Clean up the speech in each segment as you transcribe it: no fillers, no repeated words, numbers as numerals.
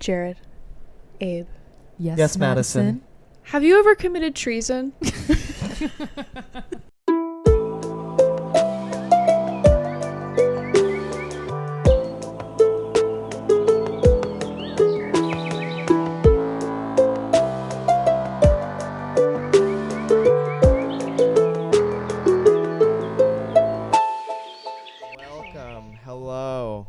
Jared. Abe. Yes, Madison. Have you ever committed treason? Welcome. Hello.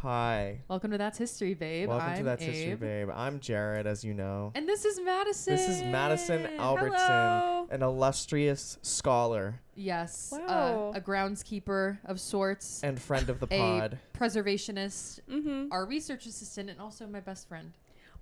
Hi. Welcome to That's History, Babe. Welcome to I'm That's History, Abe. Babe. I'm Jared, as you know. And this is Madison. This is Madison Albertson, Hello. an illustrious scholar Yes. Wow. A groundskeeper of sorts. and friend of the A pod. preservationist. Mm-hmm. Our research assistant and also my best friend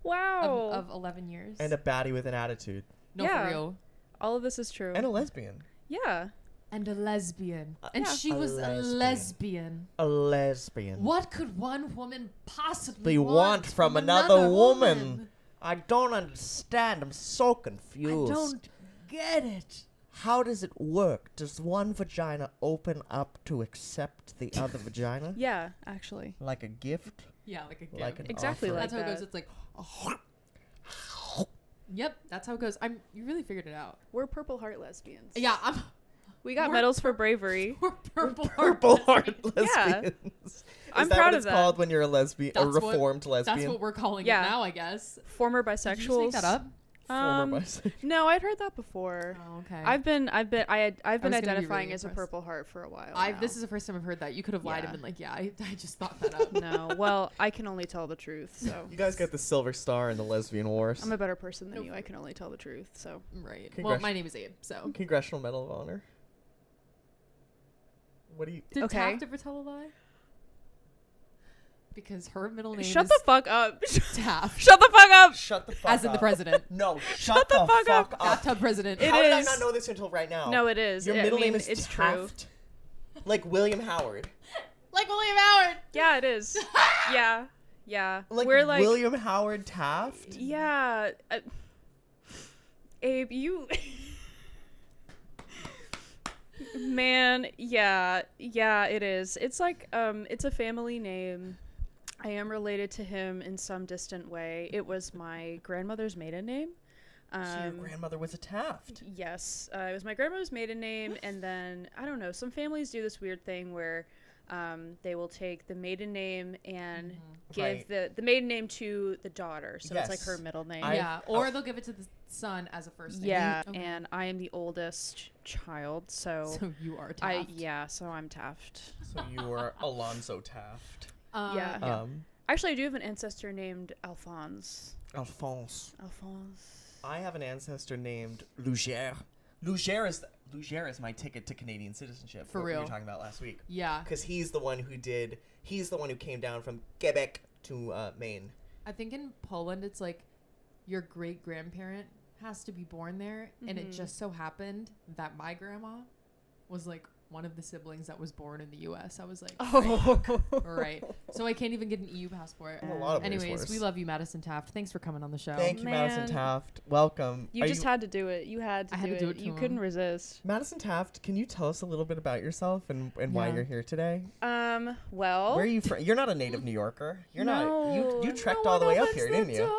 Wow. of 11 years. And a baddie with an attitude. No, Yeah. for real. All of this is true. And a lesbian. Yeah. And a lesbian. And Yeah. she A was a lesbian. A lesbian. What could one woman possibly They want from another woman? I don't understand. I'm so confused. I don't get it. How does it work? Does one vagina open up to accept the other vagina? Yeah, actually. Like a gift? Yeah, like a gift. Like an Exactly offer? like That's how it goes. that. It's like, yep, that's how it goes. You really figured it out. We're Purple Heart lesbians. Yeah, We got We're medals for bravery. we're purple Purple heart. heart Yeah. lesbians. I'm Is that proud what of it's that. called when you're a lesbian, a That's what- reformed lesbian? That's what we're calling Yeah. it now, I guess. Former Did you bisexuals. just make that up? Former bisexual. No, I'd heard that before. Oh, okay. I've been was gonna be identifying really as a impressed. Purple Heart for a while. now. This is the first time I've heard that. You could have lied Yeah. and been like, yeah, I just thought that up. No, well, I can only tell the truth, so. You guys get the silver star in the lesbian wars. I'm a better person than No, you. I can only tell the truth, so. Right. Congrat- Well, my name is Abe, so. Congressional Medal of Honor. What do you... Did Okay. Taft ever tell a lie? Because her middle name Shut is the fuck up. Taft. Shut the fuck up. Shut the fuck As in the up. president. No, shut the the fuck fuck up. Bathtub president. It How did I is. not know this until right now? No, it is. Your I middle mean, name is it's Taft? true. Like William Howard. Like William Howard. Yeah, it is. Yeah. Yeah. Like We're like William Howard Taft? yeah. Abe, you Man, yeah. Yeah, it is. It's like it's a family name. I am related to him in some distant way. It was my grandmother's maiden name. So your grandmother was a Taft. Yes, it was my grandmother's maiden name, and then I don't know. Some families do this weird thing where they will take the maiden name and give Right. the maiden name to the daughter, so it's like Yes. her middle name. Yeah. Or they'll give it to the son as a first name. Yeah, Okay. and I am the oldest child, so So you are Taft. so I'm Taft. So you were Alonzo Taft. Yeah. Actually, I do have an ancestor named Alphonse. Alphonse. Alphonse. I have an ancestor named Lugère. Lugère is my ticket to Canadian citizenship. For what we real. were talking about last week. Yeah. Because he's the one who came down from Quebec to Maine. I think in Poland, it's like your great grandparent has to be born there. And it just so happened that my grandma was like one of the siblings that was born in the U.S. I was like, right. So I can't even get an EU passport. In a lot of ways Anyways, worse. we love you, Madison Taft. Thanks for coming on the show. Thank you, Madison Man. Taft. Welcome. You Are just had to do it. You had to I had to do it to You him. couldn't resist. Madison Taft, can you tell us a little bit about yourself and why Yeah. you're here today? Well, Where are you from? You're not a native New Yorker. You're No. not. You trekked No all the one way up opens here, the didn't you? door.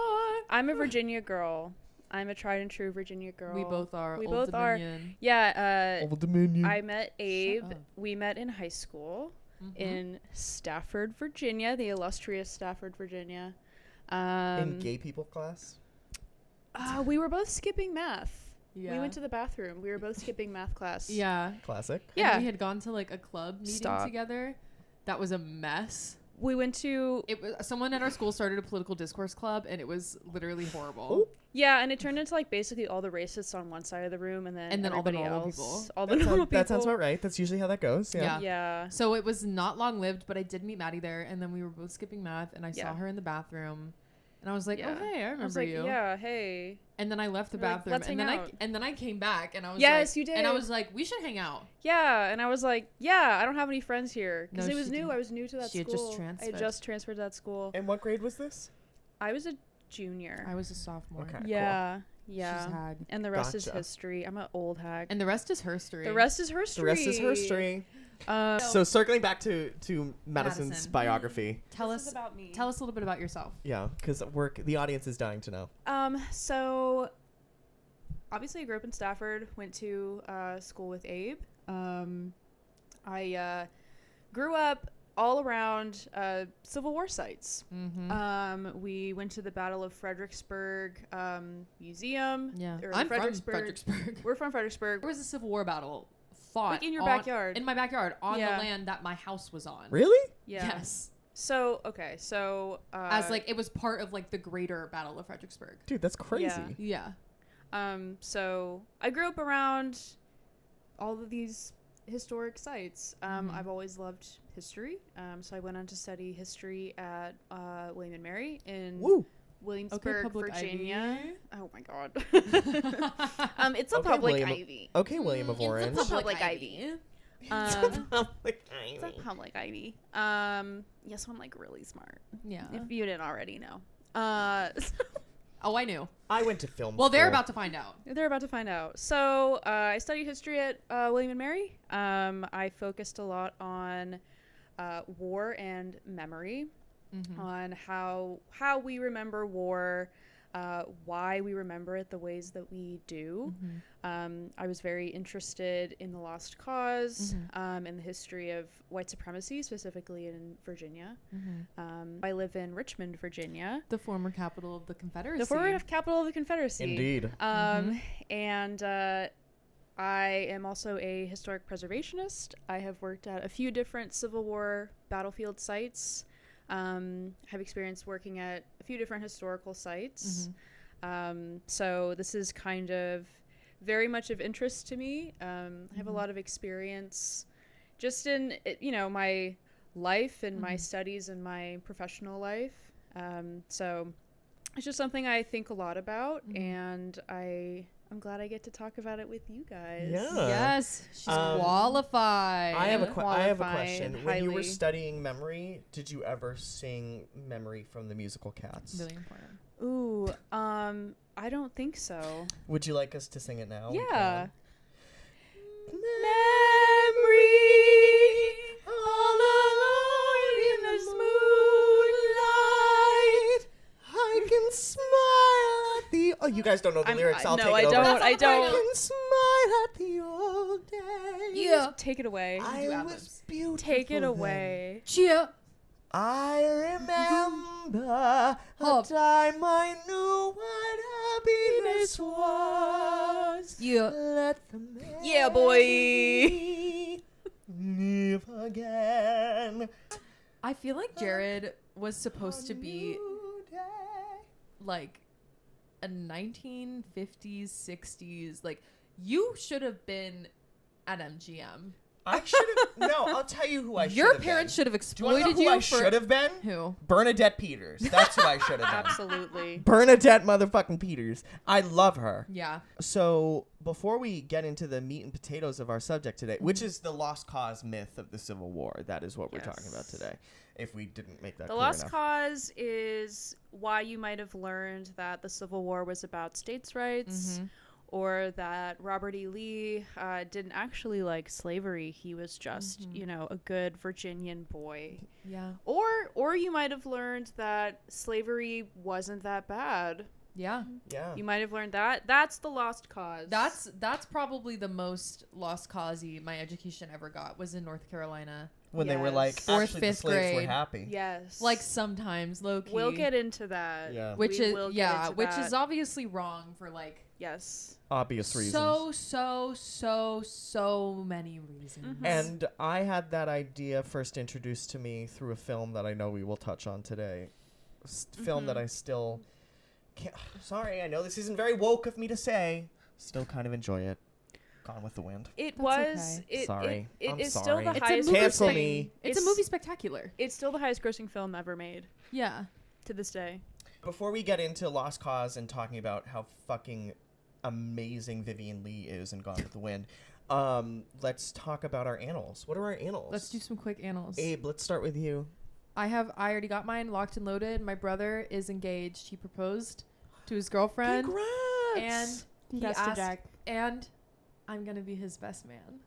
I'm a Virginia girl. I'm a tried and true Virginia girl. We both are. We Old both are. Dominion. Yeah. Old Dominion. I met Abe. up. We met in high school Mhm. in Stafford, Virginia, the illustrious Stafford, Virginia. in gay people class. We were both skipping math. Yeah. We went to the bathroom. We were both skipping math class. Yeah. Classic. Yeah. And we had gone to like a club meeting Stop. together. That was a mess. We went to It was someone at our school started a political discourse club, and it was literally horrible. Oh. yeah, and it turned into like basically all the racists on one side of the room, and then all the everybody normal else, people. all the That, normal that sounds people. about right. That's usually how that goes. Yeah. Yeah. Yeah. So it was not long lived, but I did meet Maddie there, and then we were both skipping math, and I Yeah. saw her in the bathroom, and I was like, Yeah. "Oh hey, I remember I was like, you." yeah, hey. And then I left the We're like, bathroom, "Let's and hang then out." and then I came back, and I was Yes, like, you did. and I was like, "We should hang out." Yeah, and I was like, yeah, I don't have any friends here because No, it was she new. didn't. I was new to that She had school. just I had transferred. just transferred to that school. And what grade was this? I was a junior. I was a sophomore. Okay. yeah, Yeah. She's hag. And the rest is Gotcha. history. I'm an old hag. And the rest is herstory. The rest is herstory. The rest is history. So circling back to Madison's Madison. biography. Tell This us is about me. Tell us a little bit about yourself. Yeah, because the audience is dying to know. So obviously I grew up in Stafford, went to school with Abe. I grew up all around Civil War sites. Mm-hmm. We went to the Battle of Fredericksburg Museum. Yeah. or I'm from Fredericksburg. Fredericksburg. We're from Fredericksburg. There was a Civil War battle fought Like in your on- backyard. In my backyard, on Yeah. the land that my house was on. Really? Yeah. Yes. So, okay. So, As like it was part of like the greater Battle of Fredericksburg. Dude, that's crazy. Yeah. Yeah. So I grew up around all of these historic sites. I've always loved history. So I went on to study history at William and Mary in Woo. Williamsburg, Public Virginia. Ivy. Oh my God. It's a Okay, public William- Ivy. Okay, William of Orange. It's a public Ivy. Public It's a Ivy. public Ivy. Yeah, so I'm like really smart. Yeah. If you didn't already know. Oh, I knew. I went to film Well, they're school. about to find out. They're about to find out. So I studied history at William and Mary. I focused a lot on war and memory, on how we remember war, why we remember it the ways that we do. I was very interested in the lost cause, and the history of white supremacy, specifically in Virginia. I live in Richmond, Virginia. The former capital of the Confederacy. The former capital of the Confederacy. Indeed. And I am also a historic preservationist. I have worked at a few different Civil War battlefield sites. Have experienced working at a few different historical sites. So this is kind of very much of interest to me. I have a lot of experience just in, my life and my studies and my professional life. So it's just something I think a lot about, and I'm glad I get to talk about it with you guys. Yeah. Yes, she's qualified. I have a Qualified, question. When you were highly. studying memory, did you ever sing Memory from the musical Cats? Really important. Ooh, I don't think so. Would you like us to sing it now? We Yeah. can. Memory, all alone in this moonlight. I can smile at the. Oh, you guys don't know the lyrics. I'll no, take I it over. don't. I I don't. can smile at the old days. Yeah. Take it away. I do was ad-libs. beautiful. Take it then. away. Cheer. I remember a time I knew what happiness was. Yeah. Let the Yeah, boy. live again. I feel like Jared was supposed to be New day. like a 1950s, 60s. Like, you should have been at MGM. I should have. No, I'll tell you who I should have Your been. parents should have Do you want to know exploited who I you for. should have been? Who? Bernadette Peters. That's who I should have been. Absolutely. Bernadette motherfucking Peters. I love her. Yeah. So before we get into the meat and potatoes of our subject today, which is the lost cause myth of the Civil War, that is what we're talking about Yes. today. If we didn't make that The clear lost enough. cause is why you might have learned that the Civil War was about states' rights, or that Robert E. Lee didn't actually like slavery. He was just, a good Virginian boy. Yeah. Or you might have learned that slavery wasn't that bad. Yeah. Yeah. You might have learned that. That's the lost cause. That's probably the most lost cause-y my education ever got was in North Carolina. When they were Yes. like, Fourth, actually, the fifth slaves were grade. happy. Yes. Like sometimes low key. We'll get into that. Yeah. which We is will get into which that. is obviously wrong for like Yes. Obvious reasons. so many reasons. And I had that idea first introduced to me through a film that I know we will touch on today. Film that I still can't. Sorry, I know this isn't very woke of me to say. Still kind of enjoy it. Gone with the Wind. It That's was. okay. It, Sorry. It, I'm it's sorry. still the It's a highest. movie Cancel grossing- me. It's a movie spectacular. It's still the highest grossing film ever made Yeah. to this day. Before we get into Lost Cause and talking about how fucking amazing Vivian Lee is in Gone with the Wind, let's talk about our annals. What are our annals? Let's do some quick annals. Abe, let's start with you. I already got mine locked and loaded. My brother is engaged. He proposed to his girlfriend. Congrats! And he Congrats to asked, Jack. and I'm gonna be his best man.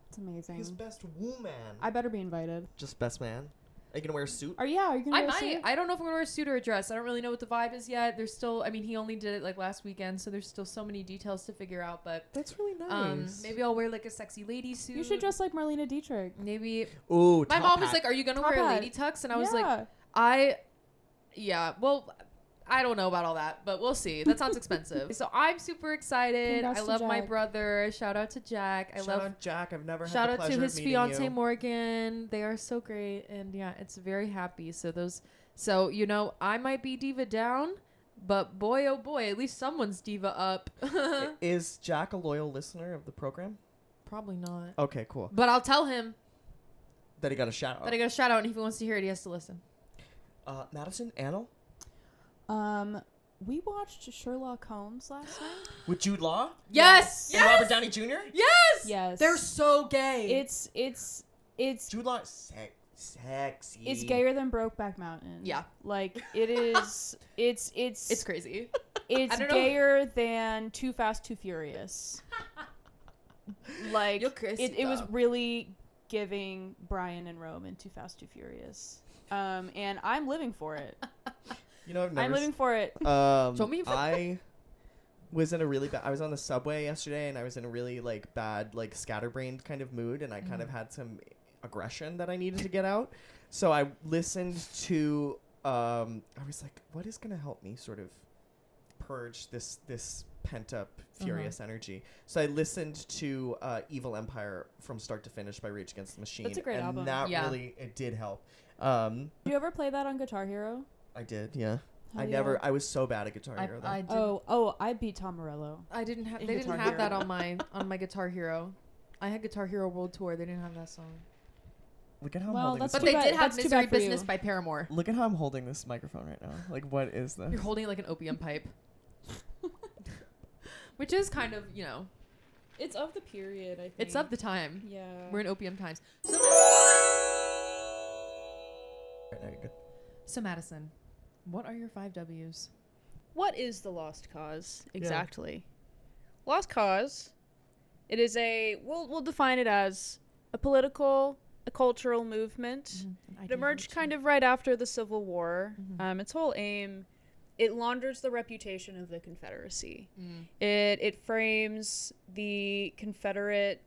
It's amazing. His best woman. I better be invited. Just best man. Are you gonna wear a suit? Are you gonna I wear a might. suit? I don't know if I'm gonna wear a suit or a dress. I don't really know what the vibe is yet. There's still. I mean, he only did it like last weekend, so there's still so many details to figure out. But That's really nice. maybe I'll wear like a sexy lady suit. You should dress like Marlena Dietrich. Maybe. Ooh, My top mom was hat. like, "Are you gonna Top wear a hat. lady tux?" And I was Yeah. like, yeah. Well, I don't know about all that, but we'll see. That sounds expensive. So I'm super excited. Congrats I to love my Jack. brother. Shout out to Jack. I Shout love. out Jack. I've never Shout had the out to pleasure his of meeting fiance you. Morgan. They are so great, and yeah, it's very happy. So you know, I might be diva down, but boy oh boy, at least someone's diva up. Is Jack a loyal listener of the program? Probably not, Okay, cool. but I'll tell him That he got a shout out. that I got a shout out, and if he wants to hear it, he has to listen. Madison, Annal? We watched Sherlock Holmes last night. With Jude Law? Yes, And Robert Downey Jr.? yes, Yes. They're so gay. It's Jude Law is sexy. it's gayer than Brokeback Mountain. Yeah. Like it is. It's It's crazy. it's I don't know. gayer than Too Fast, Too Furious. Like You're crazy, it was though. really giving Brian and Rome in Too Fast, Too Furious. And I'm living for it. You know, I've never I'm living for it. Show me. I was in a really bad... I was on the subway yesterday, and I was in a really, like, bad, like, scatterbrained kind of mood, and I kind of had some aggression that I needed to get out. So I listened to... I was like, what is going to help me sort of purge this pent-up, furious energy? So I listened to Evil Empire from start to finish by Rage Against the Machine. That's a great and album. that Yeah. really... It did help. Do you ever play that on Guitar Hero? I did, yeah. Hell yeah. I was so bad at Guitar Hero, though. I did. Oh, I beat Tom Morello. I didn't have. In They didn't Guitar have that Hero. on my Guitar Hero. I had Guitar Hero World Tour. They didn't have that song. Look at how Well, I'm holding that's this But too they bad- did have that's too Misery bad for you. Business by Paramore. Look at how I'm holding this microphone right now. Like, what is this? You're holding it like an opium pipe. Which is kind of, you know, It's of the period, I think. it's of the time. Yeah. We're in opium times. Right now, you're good. So Madison, what are your 5 W's? What is the Lost Cause exactly? Lost Cause. It is we'll define it as a political, a cultural movement. It emerged kind of right after the Civil War. Its whole aim, it launders the reputation of the Confederacy. It frames the Confederate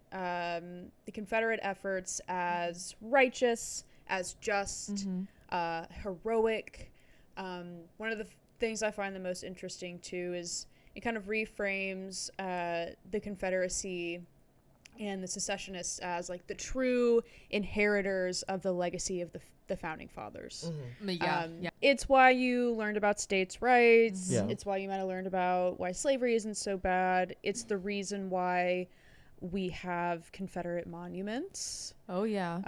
efforts as righteous, as just, heroic. One of the things I find the most interesting too is it kind of reframes the Confederacy and the secessionists as like the true inheritors of the legacy of the founding fathers. Yeah. It's why you learned about states' rights. Yeah. It's why you might have learned about why slavery isn't so bad. It's the reason why we have Confederate monuments. Oh yeah.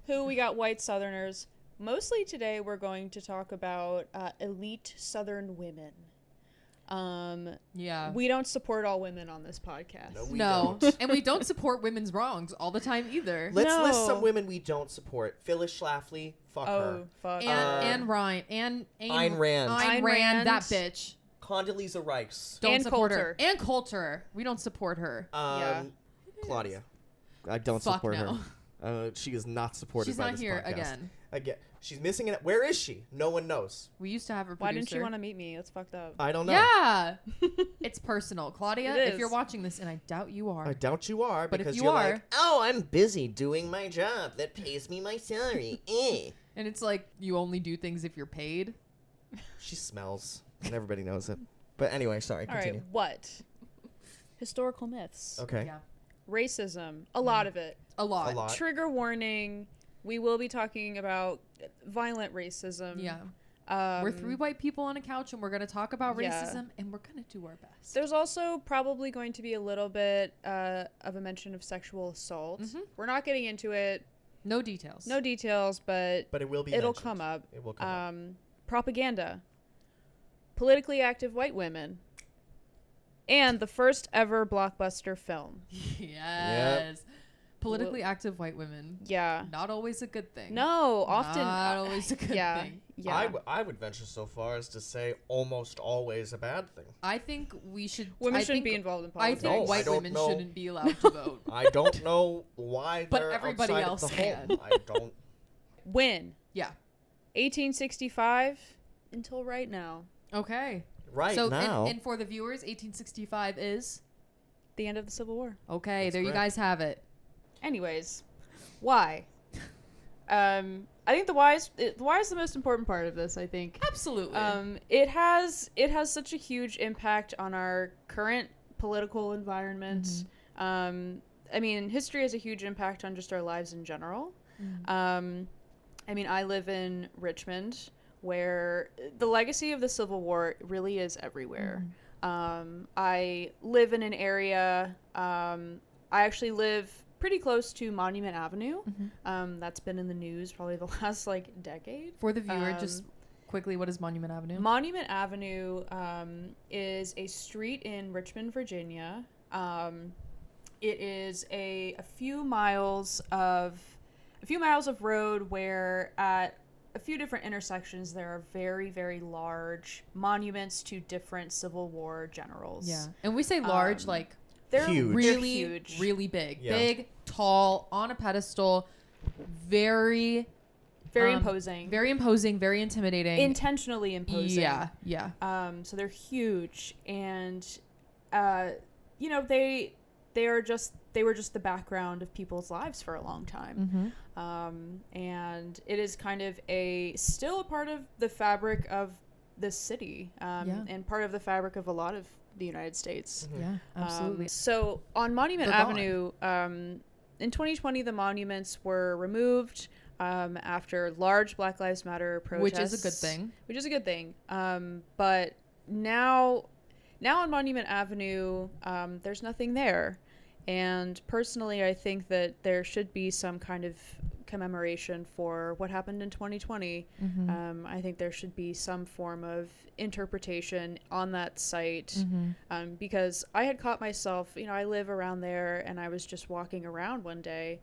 Who we got white Southerners. Mostly today we're going to talk about elite Southern women. Yeah. We don't support all women on this podcast. No, we No, don't. and we don't support women's wrongs all the time either. Let's list No. some women we don't support. Phyllis Schlafly, fuck her. Oh, fuck. And Ryan and Ayn Rand. Ayn Ayn Rand, that Rand. bitch. Condoleezza Rice. Don't And support Coulter. her. And Coulter. We don't support her. Yeah. Claudia. I don't Fuck support no. her. She is not supported She's by not this here podcast. Again. She's missing it. Where is she? No one knows. We used to have her Why producer. didn't you want to meet me? That's fucked up. I don't know. Yeah. It's personal. Claudia, It if you're is. watching this, and I doubt you are. I doubt you are, But if because you you're are- like, oh, I'm busy doing my job that pays me my salary. And it's like you only do things if you're paid. She smells, and everybody knows it. But anyway, sorry, All continue. right, what? Historical myths. Okay. Yeah. Racism. A lot of it. A lot. A lot. Trigger warning. We will be talking about violent racism. Yeah. We're 3 white people on a couch, and we're going to talk about Yeah. racism, and we're going to do our best. There's also probably going to be a little bit of a mention of sexual assault. We're not getting into it. No details. No details, but But it will be it'll mentioned. come up. It will come up. Propaganda. Politically active white women. And the first ever blockbuster film. Yes. Politically active white women. Yeah. Not always a good thing. No, often. Not always a good yeah. thing. Yeah. I would venture so far as to say almost always a bad thing. I think we should. Women I shouldn't think, be involved in I politics. think No, I white don't women know. shouldn't be allowed to vote. I don't know why But they're everybody outside else of the can. home. I don't. When? Yeah. 1865 until right now. Okay. Right so, now. And for the viewers, 1865 is The end of the Civil War. okay. That's there you correct. guys have it. Anyways, why? I think the why is the most important part of this, I think. Absolutely. It has such a huge impact on our current political environment. I mean, history has a huge impact on just our lives in general. I mean, I live in Richmond, where the legacy of the Civil War really is everywhere. I live in an area, I actually live pretty close to Monument Avenue. That's been in the news probably the last, like, decade. For the viewer, just quickly, what is Monument Avenue? Monument Avenue is a street in Richmond, Virginia. It is a few miles of road where at a few different intersections there are very, very large monuments to different Civil War generals. Yeah. And we say large, like They're Huge. really, huge. really big. Yeah. Big, tall, on a pedestal, very, very imposing. very imposing, very intimidating. Intentionally imposing. Yeah, yeah. So they're huge, and you know, they were just the background of people's lives for a long time. And it is kind of still a part of the fabric of this city, and part of the fabric of a lot of the United States. Yeah, absolutely. So on Monument They're Avenue, in 2020, the monuments were removed after large Black Lives Matter protests, Which is a good thing. But now on Monument Avenue, there's nothing there. And personally, I think that there should be some kind of commemoration for what happened in 2020. I think there should be some form of interpretation on that site, because I had caught myself, you know, I live around there, and I was just walking around one day,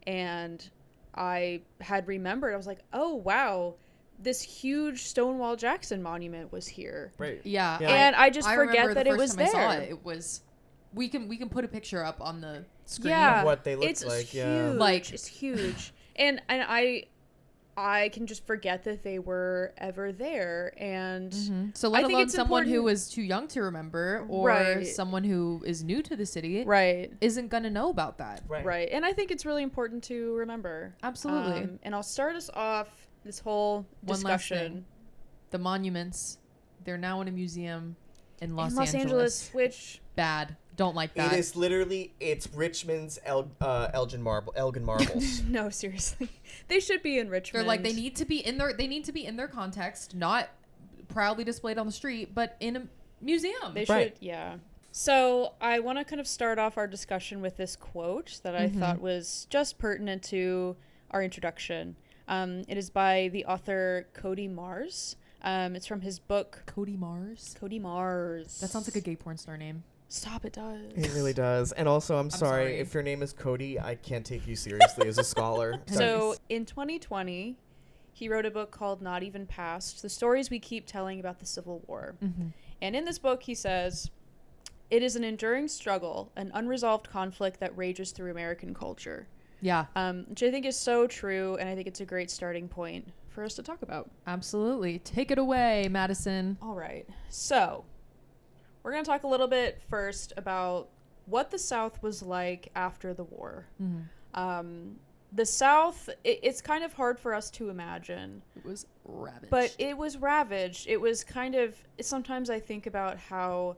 and I had remembered, I was like, oh, wow, this huge Stonewall Jackson monument was here. Right. Yeah. And I just forget remember that the it first was time I saw there. it was we can put a picture up on the screen. Yeah, Of what they look it's like, huge. yeah. Like- It's huge, and I can just forget that they were ever there, and So I let think alone it's someone who important- was too young to remember, or Right. someone who is new to the city, right, isn't gonna know about that. right, and I think it's really important to remember. Absolutely. And I'll start us off this whole One last discussion thing. The monuments, they're now in a museum in Los in Los Angeles, which Bad. Don't like that. It is literally, it's Richmond's Elgin Marbles. no, seriously, they should be in Richmond. They're like they need to be in their context, not proudly displayed on the street, but in a museum. They Right. should, yeah. So I want to kind of start off our discussion with this quote that I thought was just pertinent to our introduction. It is by the author Cody Mars. It's from his book Cody Mars. Cody Mars. That sounds like a gay porn star name. Stop, it does. It really does. And also, I'm sorry, sorry. if your name is Cody, I can't take you seriously as a scholar. So in 2020, he wrote a book called Not Even Past, The Stories We Keep Telling About the Civil War. And in this book, he says, it is an enduring struggle, an unresolved conflict that rages through American culture. Yeah. Which I think is so true, and I think it's a great starting point for us to talk about. Absolutely. Take it away, Madison. All right. So, we're going to talk a little bit first about what the South was like after the war. The South, it's kind of hard for us to imagine. It was ravaged. But it was ravaged. It was kind of, sometimes I think about how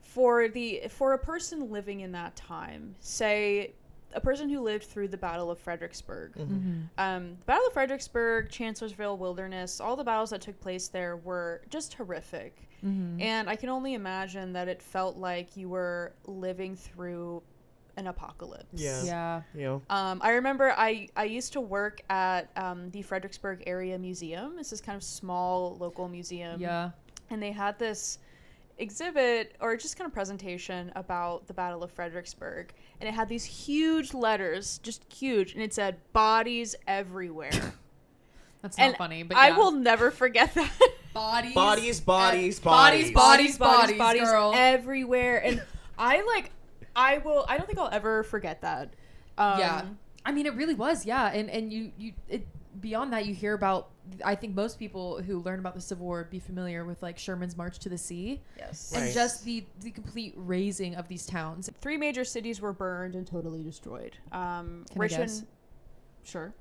for a person living in that time, say a person who lived through the Battle of Fredericksburg. The Battle of Fredericksburg, Chancellorsville Wilderness, all the battles that took place there were just horrific. And I can only imagine that it felt like you were living through an apocalypse. Yeah. You know, I remember I used to work at the Fredericksburg Area Museum. It's this kind of small local museum. Yeah. And they had this exhibit or just kind of presentation about the Battle of Fredericksburg. And it had these huge letters, just huge. And it said, bodies everywhere. That's not And funny, but I yeah. will never forget that. Bodies, Bodies, bodies, bodies. girl. everywhere. And I don't think I'll ever forget that. Yeah. I mean, it really was, yeah. And beyond that, you hear about, I think most people who learn about the Civil War would be familiar with like Sherman's March to the Sea. Yes. And Right. just the complete razing of these towns. 3 major cities were burned and totally destroyed. Can I Richmond. guess? Sure.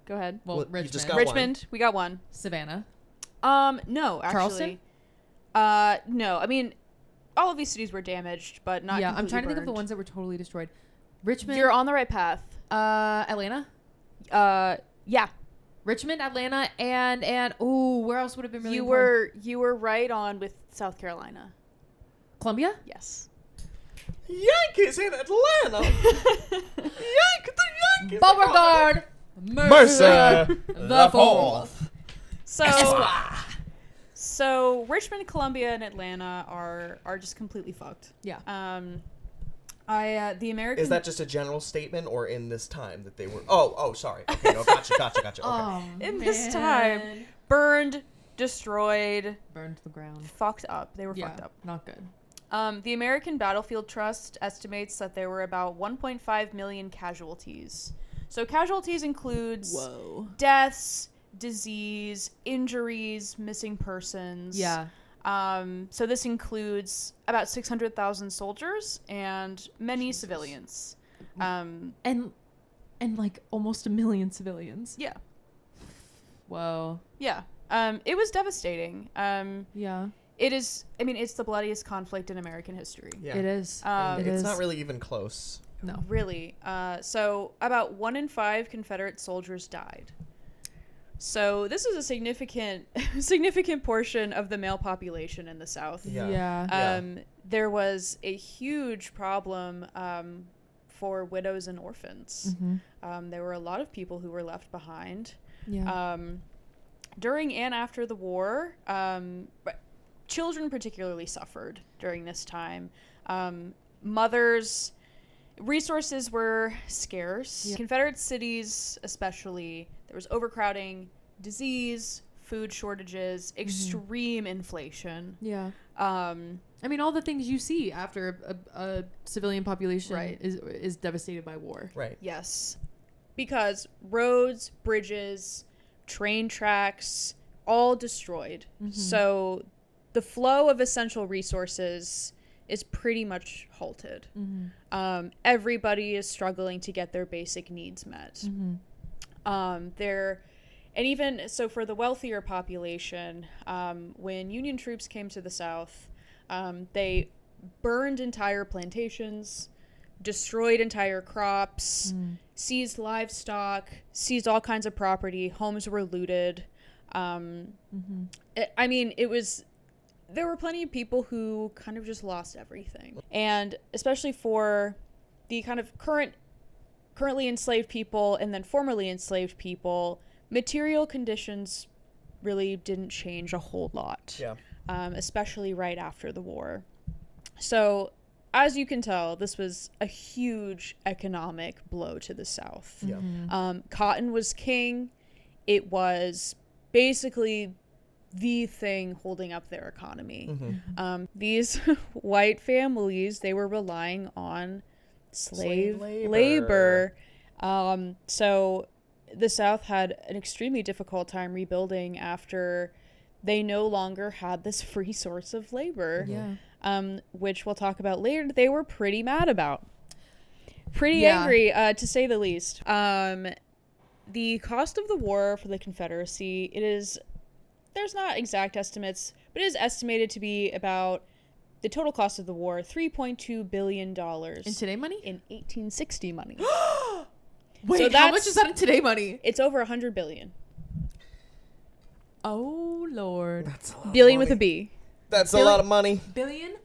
Go ahead. Well, Well, you Richmond. just got Richmond, we got one. Savannah. No, actually. Charleston? No. I mean, all of these cities were damaged, but not Yeah, I'm completely trying to think of the burned. ones that were totally destroyed. Richmond. You're on the right path. Atlanta. Yeah. Richmond, Atlanta, and where else would have been really You important? were right on with South Carolina. Columbia? Yes. Yankees in Atlanta. Yankees. Beauregard, Mercer, the fourth. So Richmond, Columbia, and Atlanta are just completely fucked. Yeah. The American Is that just a general statement, or in this time that they were? Oh, sorry. Okay, no, gotcha. Okay. Oh, in this time burned, destroyed, burned to the ground. fucked up. They were fucked up. Not good. The American Battlefield Trust estimates that there were about 1.5 million casualties. So casualties includes deaths, disease, injuries, missing persons. Yeah. So this includes about 600,000 soldiers and many civilians. And like almost 1 million civilians. Yeah. Whoa. Yeah. It was devastating. Yeah. It is, I mean, it's the bloodiest conflict in American history. Yeah. It is. It's not really even close. No. Really. So about 1 in 5 Confederate soldiers died. So this is a significant portion of the male population in the South. Yeah. There was a huge problem for widows and orphans. Mm-hmm. There were a lot of people who were left behind. Yeah. During and after the war, children particularly suffered during this time. Resources were scarce. Yeah. Confederate cities, especially, there was overcrowding, disease, food shortages, extreme inflation. Yeah. I mean, all the things you see after a civilian population Right. is devastated by war. Right. Yes. Because roads, bridges, train tracks, all destroyed. So the flow of essential resources is pretty much halted. Everybody is struggling to get their basic needs met. And even so, for the wealthier population, when Union troops came to the South, they burned entire plantations, destroyed entire crops, seized livestock, seized all kinds of property. Homes were looted. There were plenty of people who kind of just lost everything. And especially for the kind of currently enslaved people and then formerly enslaved people, material conditions really didn't change a whole lot. Yeah. Especially right after the war. So, as you can tell, this was a huge economic blow to the South. Yeah. Cotton was king. It was basically the thing holding up their economy. These white families, they were relying on slave labor. So the South had an extremely difficult time rebuilding after they no longer had this free source of labor. Which we'll talk about later. They were pretty mad about. Pretty angry, to say the least. The cost of the war for the Confederacy, there's not exact estimates, but it is estimated to be about the total cost of the war, $3.2 billion. In today money? In 1860 money. Wait, So how much is that in today money? It's over $100 billion. Oh, Lord. That's a lot Billion of with a money. B. That's a lot of money. Billion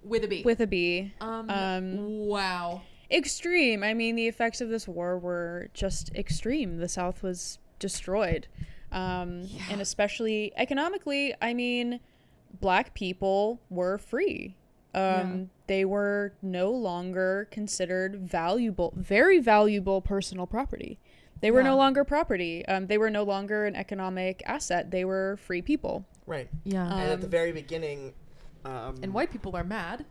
with a B. With a B. Wow. Extreme. I mean, the effects of this war were just extreme. The South was destroyed. And especially economically, I mean, Black people were free. They were no longer considered very valuable personal property. They were Yeah. no longer property. They were no longer an economic asset. They were free people. Right. Yeah. And at the very beginning, And white people are mad.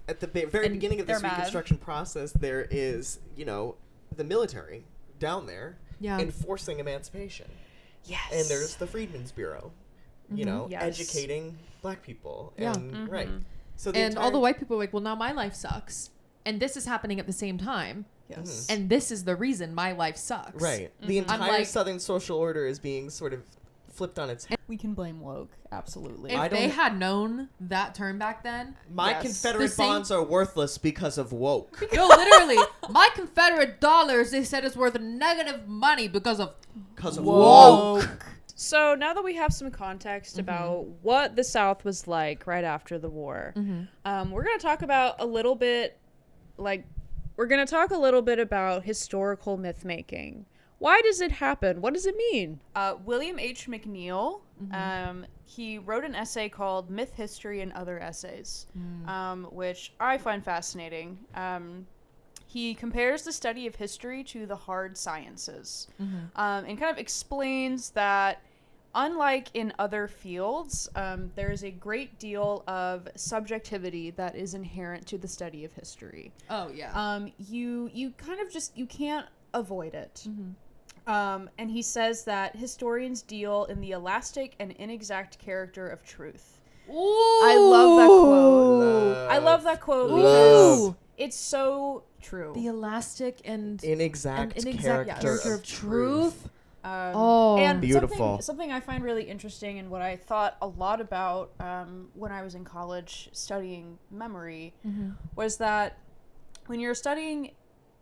at the very And beginning of this they're mad. Reconstruction process, there is, the military down there Yeah. enforcing emancipation. Yes. And there's the Freedmen's Bureau, Yes. educating black people. Yeah. And, right. So And all the white people are like, well, now my life sucks. And this is happening at the same time. Yes. And this is the reason my life sucks. Right. The entire Unlike- Southern social order is being sort of flipped on its head. We can blame woke, absolutely. If I they don't- had known that term back then, My Yes. Confederate The same- bonds are worthless because of woke. no, literally, my Confederate dollars, they said, is worth negative money because of Because of woke. woke. So now that we have some context about what the South was like right after the war, we're going to talk about a little bit, about historical myth making. Why does it happen? What does it mean? William H. McNeill, he wrote an essay called Myth, History, and Other Essays, which I find fascinating. He compares the study of history to the hard sciences, and kind of explains that unlike in other fields, there is a great deal of subjectivity that is inherent to the study of history. Oh, yeah. You kind of just, you can't avoid it. And he says that historians deal in the elastic and inexact character of truth. Ooh. I love that quote. I love that quote because Ooh. it's so true. The elastic and Inexact inexact character of truth. And Beautiful. something I find really interesting and what I thought a lot about when I was in college studying memory was that when you're studying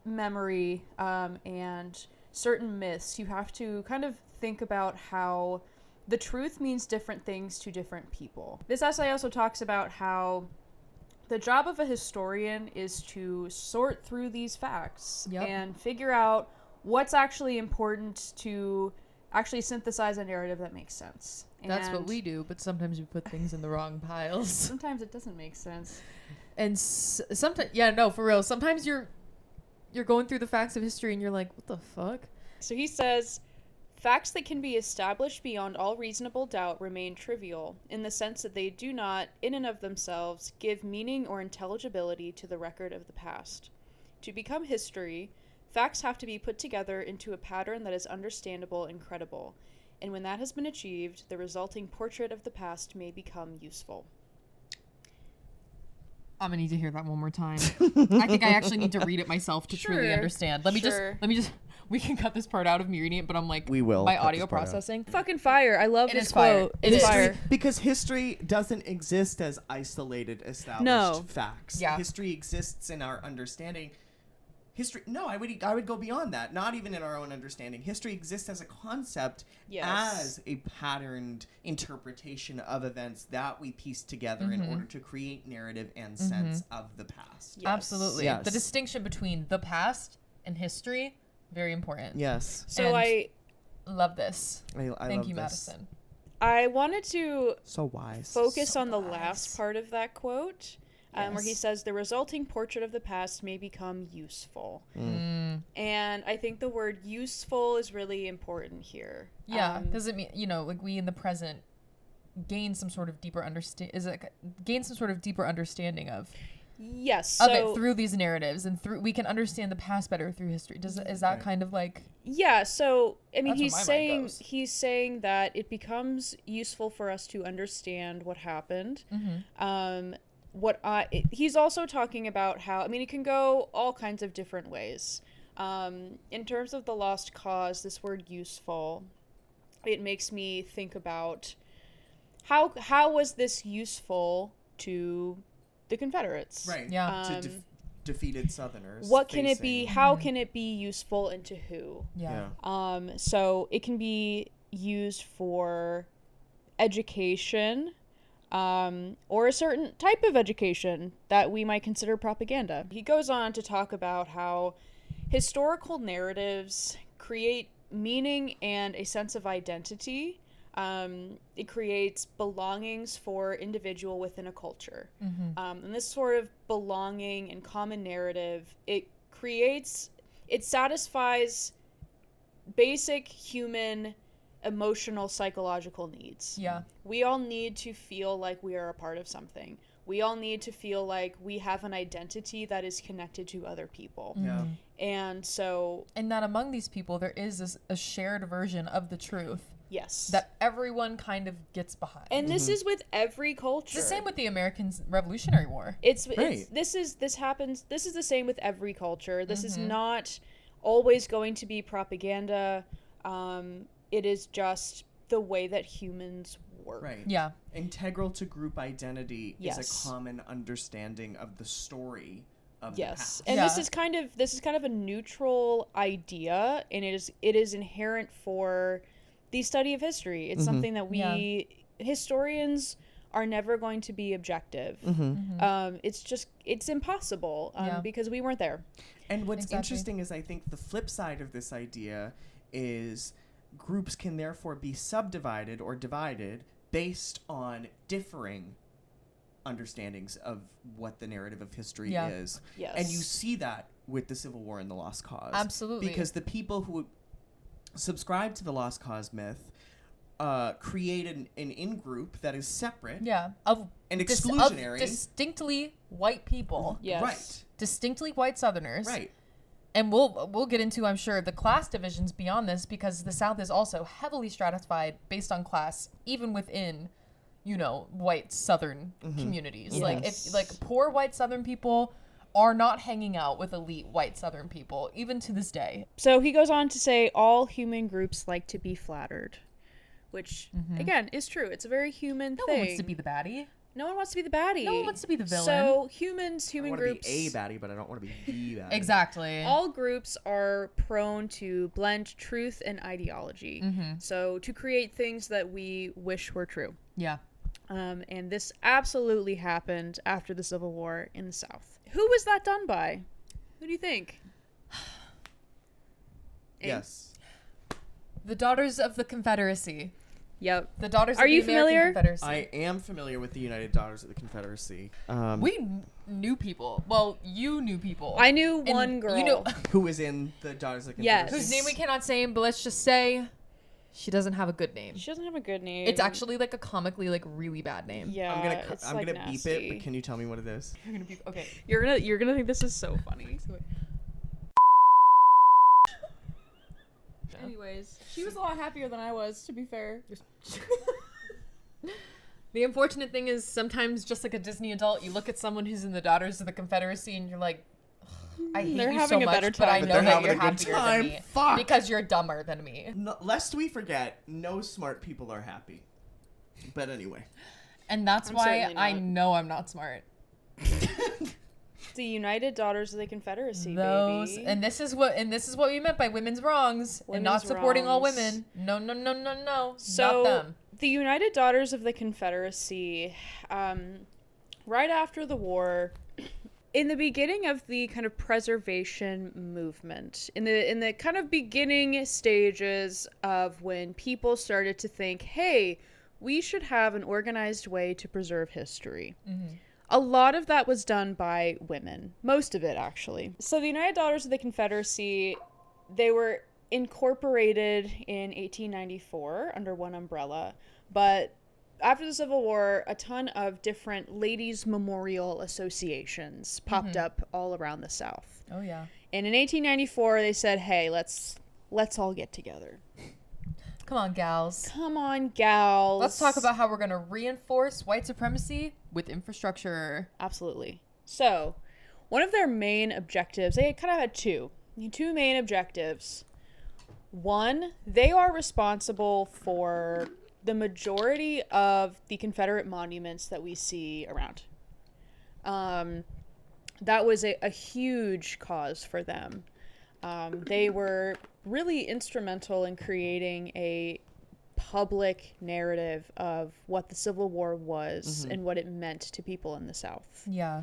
memory and certain myths, you have to kind of think about how the truth means different things to different people. This essay also talks about how the job of a historian is to sort through these facts and figure out what's actually important to actually synthesize a narrative that makes sense. that's what And we do, but sometimes we put things in the wrong piles. sometimes it doesn't make sense. And sometimes, for real, sometimes you're going through the facts of history and you're like, what the fuck? So he says, facts that can be established beyond all reasonable doubt remain trivial, in the sense that they do not, in and of themselves, give meaning or intelligibility to the record of the past. To become history, facts have to be put together into a pattern that is understandable and credible, and when that has been achieved, the resulting portrait of the past may become useful. I'm gonna need to hear that one more time. I think I actually need to read it myself to truly Sure. understand. Let me just. We can cut this part out of me reading it, but I'm like, We will my cut audio this part out. processing. Fucking fire. I love It this is fire. quote. It is fire. Because history doesn't exist as isolated, established No. facts. Yeah. History exists in our understanding. I would go beyond that. Not even in our own understanding. History exists as a concept, Yes. as a patterned interpretation of events that we piece together in order to create narrative and sense of the past. Yes. Absolutely. Yes. The distinction between the past and history, very important. Yes. So And- I Love this. I Thank love you, this. Madison. wanted to So wise. focus So on the wise. last part of that quote, where he Yes. says the resulting portrait of the past may become useful. And I think the word useful is really important here. Yeah, because it mean like we in the present gain some sort of deeper gain some sort of deeper understanding of Yes. it through these narratives, and we can understand the past better through history. Is that kind of like yeah. So I mean, That's where my mind goes. he's saying that it becomes useful for us to understand what happened. He's also talking about how, I mean, it can go all kinds of different ways. In terms of the lost cause, this word useful, it makes me think about how was this useful to the Confederates? Right. Yeah. To defeated Southerners. What can it be? facing- How can it be useful and to who? yeah. So it can be used for education, or a certain type of education that we might consider propaganda. He goes on to talk about how historical narratives create meaning and a sense of identity. It creates belongings for individual within a culture. And this sort of belonging and common narrative, it satisfies basic human emotional psychological needs. Yeah. We all need to feel like we are a part of something. We all need to feel like we have an identity that is connected to other people. Yeah. And so, And that among these people, there is a shared version of the truth yes. that everyone kind of gets behind. And this is with every culture. It's the same with the American Revolutionary War. It's Right. this is the same with every culture. This is not always going to be propaganda. It is just the way that humans work. Right. Yeah. Integral to group identity is Yes. a common understanding of the story of the Yes. past. And Yeah. this is kind of a neutral idea, and it is inherent for the study of history. It's something that we historians are never going to be objective. It's impossible because we weren't there. And what's Exactly. interesting is I think the flip side of this idea is groups can therefore be subdivided or divided based on differing understandings of what the narrative of history Yeah. is. Yes. And you see that with the Civil War and the Lost Cause. Absolutely. Because the people who subscribe to the Lost Cause myth create an in-group that is separate Yeah. Of and of exclusionary. distinctly white people. Yes. Right. Distinctly white Southerners. Right. And we'll get into, I'm sure, the class divisions beyond this, because the South is also heavily stratified based on class, even within, white Southern communities. Like if poor white Southern people are not hanging out with elite white Southern people, even to this day. So he goes on to say all human groups like to be flattered, which again is true. It's a very human No thing. one wants to be the baddie. No one wants to be the baddie. No one wants to be the villain. So I human want to groups, be a baddie, but I don't want to be the baddie. Exactly. all groups are prone to blend truth and ideology. So to create things that we wish were true. Yeah. And this absolutely happened after the Civil War in the South. Who was that done by? Who do you think? Yes. The Daughters of the Confederacy. Yep. The Daughters Are of the you American familiar? Confederacy. I am familiar with the United Daughters of the Confederacy. We knew people. Well, you knew people. I knew And one girl. You know Who was in the Daughters of the Yes. Confederacy? whose name we cannot say, but let's just say she doesn't have a good name. She doesn't have a good name. It's actually like a comically really bad name. yeah. it's I'm like gonna beep nasty. it, but can you tell me what it is? You're gonna be okay. You're gonna think this is so funny. Anyways, she was a lot happier than I was, to be fair. The unfortunate thing is sometimes, just like a Disney adult, you look at someone who's in the Daughters of the Confederacy and you're like, I hate They're you having so a much, better but I time. know They're that having you're a good happier time. than me Fuck. because you're dumber than me. No, lest we forget, no smart people are happy. But anyway. And that's I'm why certainly I not. know I'm not smart. The United Daughters of the Confederacy, Those baby. and this is what we meant by women's wrongs and not Women's supporting all wrongs. women. No. So not them. the United Daughters of the Confederacy, right after the war, in the beginning of the kind of preservation movement, in the kind of beginning stages of when people started to think, hey, we should have an organized way to preserve history. A lot of that was done by women. Most of it, actually. So the United Daughters of the Confederacy, they were incorporated in 1894 under one umbrella. But after the Civil War, a ton of different ladies' memorial associations popped up all around the South. Oh yeah. And in 1894, they said, hey, let's all get together. Come on, gals. Come on, gals. Let's talk about how we're going to reinforce white supremacy with infrastructure. Absolutely. So, one of their main objectives, they kind of had two main objectives. One, they are responsible for the majority of the Confederate monuments that we see around. That was a huge cause for them. They were really instrumental in creating a public narrative of what the Civil War was and what it meant to people in the South. Yeah.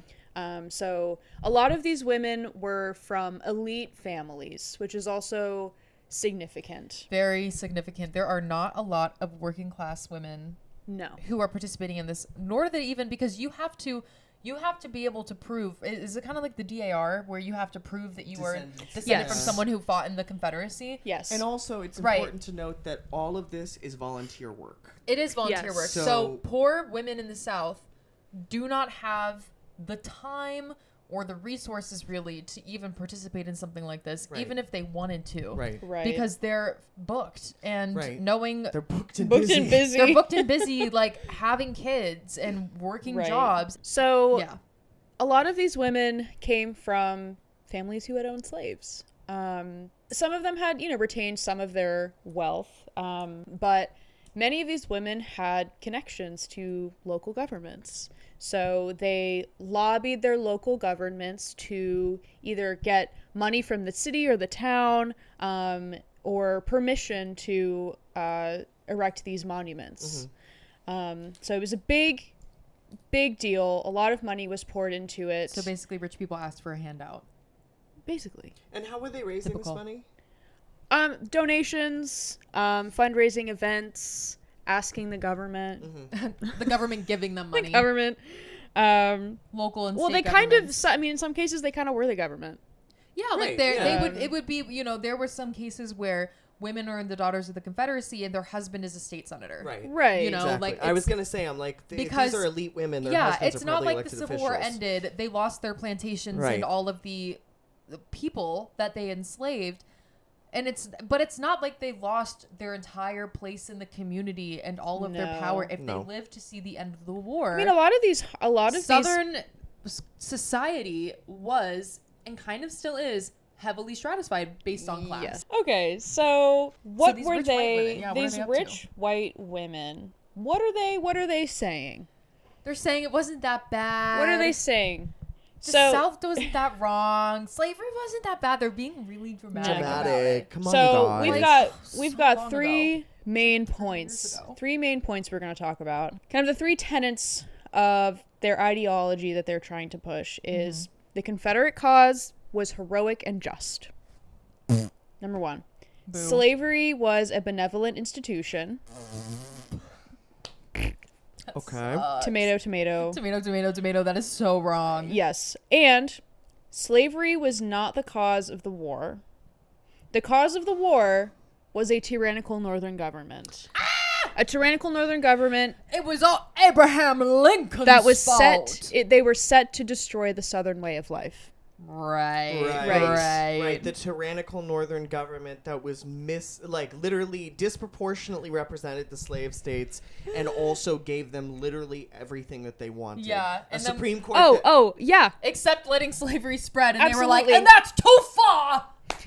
So a lot of these women were from elite families, which is also significant. Very significant. There are not a lot of working class women No. who are participating in this, nor do they even, because you have to you have to be able to prove. Is it kind of like the DAR where you have to prove that you were descended Yes. from someone who fought in the Confederacy? Yes. And also, it's Right. important to note that all of this is volunteer work. It is volunteer Yes. work. So- So poor women in the South do not have the time or the resources really to even participate in something like this, Right. even if they wanted to. Right. Right. Because they're booked and Right. knowing They're booked and booked busy. and busy. they're booked and busy, like having kids and working Right. jobs. So Yeah. a lot of these women came from families who had owned slaves. Some of them had, retained some of their wealth, but many of these women had connections to local governments. So they lobbied their local governments to either get money from the city or the town, or permission to erect these monuments. So it was a big deal. A lot of money was poured into it. So basically, rich people asked for a handout. Basically. And how were they raising Typical. this money? Donations, fundraising events, asking the government. The government giving them money. Government. Local and Well, state they kind governments. of, in some cases, they kind of were the government. Yeah, Right, like they yeah. would. It would be. There were some cases where women are the daughters of the Confederacy and their husband is a state senator. Right. Right. You know, Exactly. like I was it's- gonna say, I'm like, because- these are elite women. Their Yeah, husbands it's are not probably like the elected Civil War officials. ended. They lost their plantations Right. and all of the people that they enslaved. And it's not like they lost their entire place in the community and all of their No. power if No. they lived to see the end of the war. I mean, a lot of these Southern society was and kind of still is heavily stratified based on class. Yes. Okay, so what these were rich white they? women, yeah, what are These they up to? rich white women. What are they saying? They're saying it wasn't that bad. What are they saying? The So South wasn't that wrong. Slavery wasn't that bad. They're being really dramatic. about it. Dramatic. Come on, so you guys. we've Like, got so we've got long three main years points. ago. Three main points we're going to talk about. Kind of the three tenets of their ideology that they're trying to push is the Confederate cause was heroic and just. Number one. Boo. Slavery was a benevolent institution. Okay. Tomato, tomato. Tomato, tomato, tomato. That is so wrong. Yes. And slavery was not the cause of the war. The cause of the war was a tyrannical northern government. A tyrannical northern government It was all Abraham Lincoln's that was fault. they were set to destroy the southern way of life. Right. The tyrannical northern government that was literally disproportionately represented the slave states and also gave them literally everything that they wanted. Yeah, A and then- Supreme Court. Oh, yeah. Except letting slavery spread, and they were Absolutely. like, and that's too far.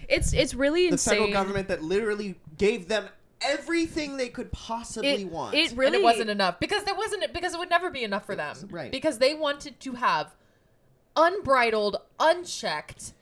It's really the insane. federal government that literally gave them everything they could possibly want. It And really it wasn't enough because it would never be enough for them. Right. Because they wanted to have unbridled, unchecked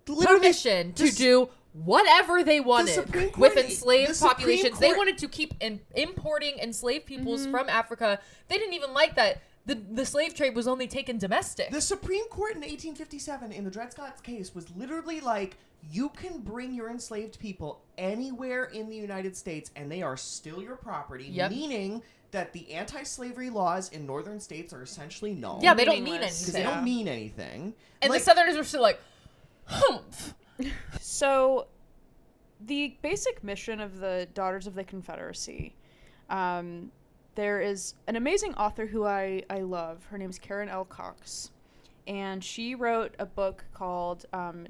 Literally, permission to this- do whatever they wanted Supreme Court- with the enslaved Supreme populations. They Court- wanted to keep importing enslaved peoples from Africa. They didn't even like that. The slave trade was only taken domestic. The Supreme Court in 1857 in the Dred Scott case was literally like, you can bring your enslaved people anywhere in the United States and they are still your property, Yep. meaning that the anti-slavery laws in northern states are essentially null. Yeah, they don't mean Meaningless. because anything. they don't mean anything. And Like, the Southerners were still like, humph. So, the basic mission of the Daughters of the Confederacy, there is an amazing author who I love. Her name's Karen L. Cox. And she wrote a book called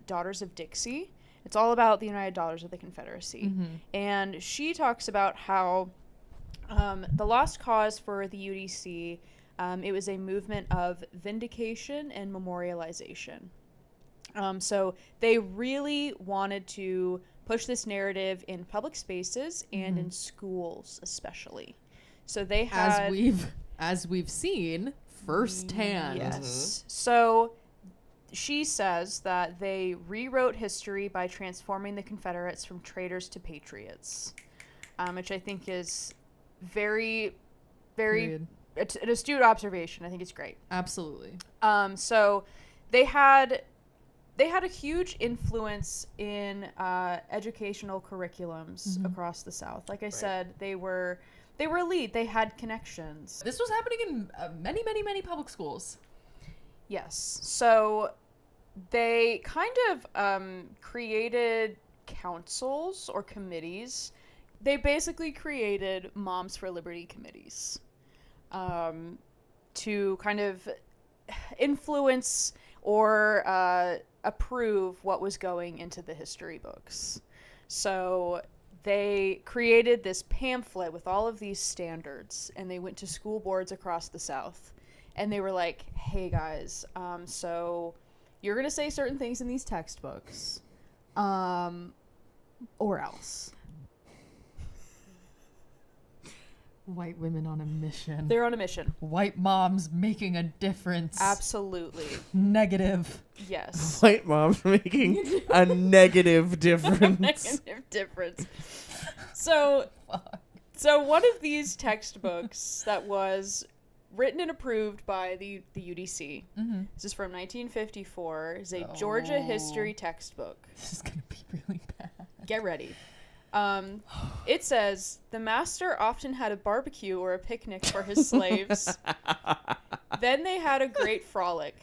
Daughters of Dixie. It's all about the United Daughters of the Confederacy. And she talks about how the lost cause for the UDC, it was a movement of vindication and memorialization. So they really wanted to push this narrative in public spaces and in schools especially. So they had... As we've seen firsthand. Yes. So she says that they rewrote history by transforming the Confederates from traitors to patriots, which I think is very, very an astute observation. I think it's great. Absolutely. So they had a huge influence in educational curriculums across the South. Like I said, they were elite. They had connections. This was happening in many, many, many public schools. Yes. So they kind of created councils or committees. They basically created Moms for Liberty committees to kind of influence or approve what was going into the history books. So they created this pamphlet with all of these standards, and they went to school boards across the South. And they were like, hey guys, so you're going to say certain things in these textbooks, or else. White women on a mission. They're on a mission. White moms making a difference. Absolutely. Negative. Yes. White moms making a negative difference. Negative difference. So one of these textbooks that was written and approved by the UDC. Mm-hmm. This is from 1954. Is a Georgia history textbook. This is going to be really bad. Get ready. It says, the master often had a barbecue or a picnic for his slaves. Then they had a great frolic.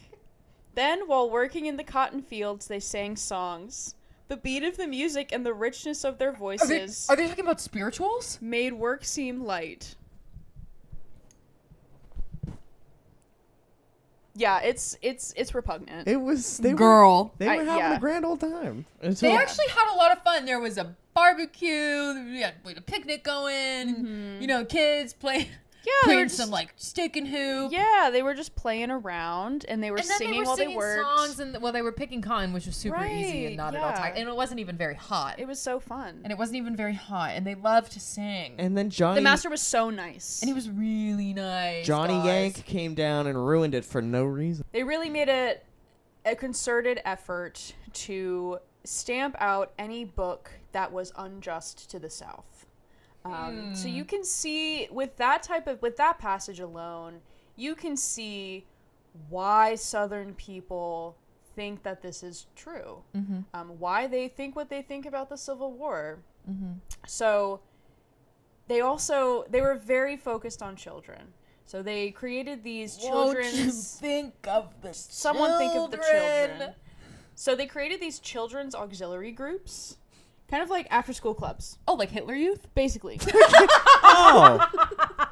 Then, while working in the cotton fields, they sang songs. The beat of the music and the richness of their voices Are they talking about spirituals? made work seem light. Yeah, it's repugnant. It was They were having yeah. a grand old time. They actually had a lot of fun. There was a barbecue. We had a picnic going. Mm-hmm. You know, kids playing they were playing just, some like stick and hoop. Yeah, they were just playing around, and they were And then singing they were while singing they worked. songs, and they were picking cotton, which was super easy and not at all Right, tight. yeah. And it wasn't even very hot. It was so fun. And it wasn't even very hot. And they loved to sing. And then Johnny The master was so nice. And he was really nice. Johnny guys. Yank came down and ruined it for no reason. They really made a concerted effort to stamp out any book that was unjust to the South. So you can see with that passage alone, you can see why Southern people think that this is true. Mm-hmm. Why they think what they think about the Civil War. Mm-hmm. So they were very focused on children. So they created these children's... think of the Someone think of the children. So they created these children's auxiliary groups. Kind of like after-school clubs. Oh, like Hitler Youth? Basically.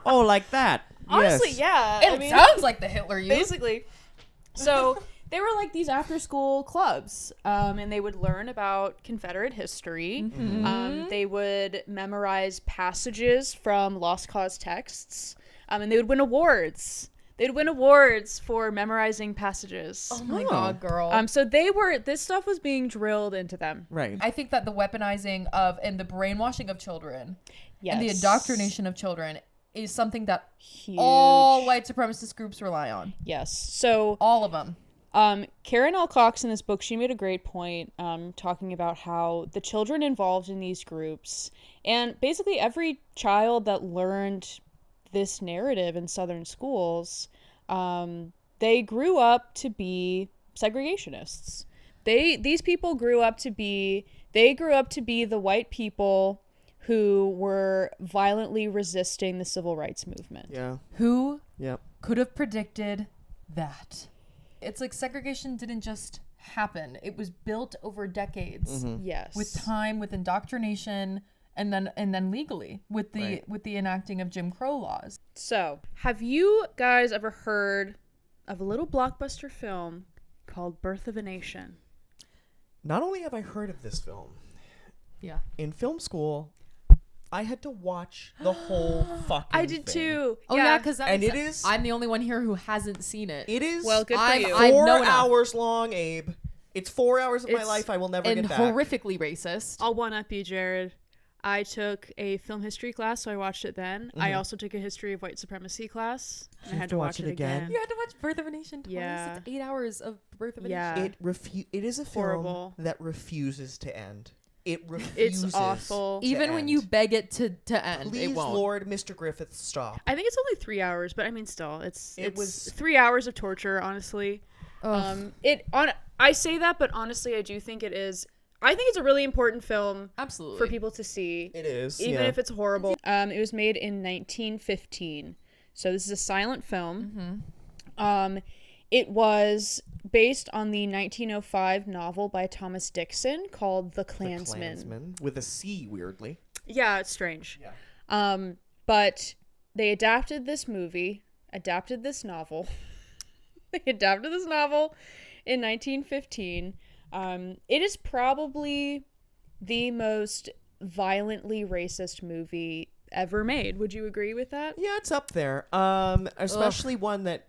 Oh, like that. Honestly, Yes. yeah. It sounds like the Hitler Youth. Basically. So they were like these after-school clubs. And they would learn about Confederate history. Mm-hmm. They would memorize passages from Lost Cause texts. And they would win awards. They'd win awards for memorizing passages. Oh my God, girl. So this stuff was being drilled into them. Right. I think that the weaponizing of and the brainwashing of children Yes. and the indoctrination of children is something that Huge. all white supremacist groups rely on. Yes. So All of them. Karen L. Cox in this book, she made a great point talking about how the children involved in these groups, and basically every child that learned this narrative in Southern schools, they grew up to be segregationists. These people grew up to be the white people who were violently resisting the civil rights movement. Yeah. Who Yep. could have predicted that? It's like segregation didn't just happen. It was built over decades Yes. with time, with indoctrination, and then legally with the enacting of Jim Crow laws. So, have you guys ever heard of a little blockbuster film called Birth of a Nation? Not only have I heard of this film, Yeah. in film school, I had to watch the whole fucking I did thing. too. Oh yeah, because And it is- I'm the only one here who hasn't seen it. It is Well, good for I'm- you. I know 4 enough. hours long, Abe. It's 4 hours of my It's- life I will never and get back. horrifically racist. I'll one-up you, Jared. I took a film history class, so I watched it then. I also took a history of white supremacy class. And I had to watch it again. You had to watch Birth of a Nation twice. Yeah. It's 8 hours of Birth of a Yeah. Nation. It is a film Horrible. that refuses to end. It refuses. It's awful. to Even when end. you beg it to end, Please, it won't. Lord, Mr. Griffith, stop. I think it's only 3 hours, but I mean, still, It it was was- 3 hours of torture. Honestly, I say that, but honestly, I do think it is. I think it's a really important film Absolutely. for people to see. It is. Even yeah. if it's horrible. It was made in 1915, so this is a silent film. It was based on the 1905 novel by Thomas Dixon called The Klansman. The Klansman, with a C, weirdly. Yeah, it's strange. Yeah. But they adapted this novel. They adapted this novel in 1915. It is probably the most violently racist movie ever made. Would you agree with that? Yeah, it's up there. Especially one that,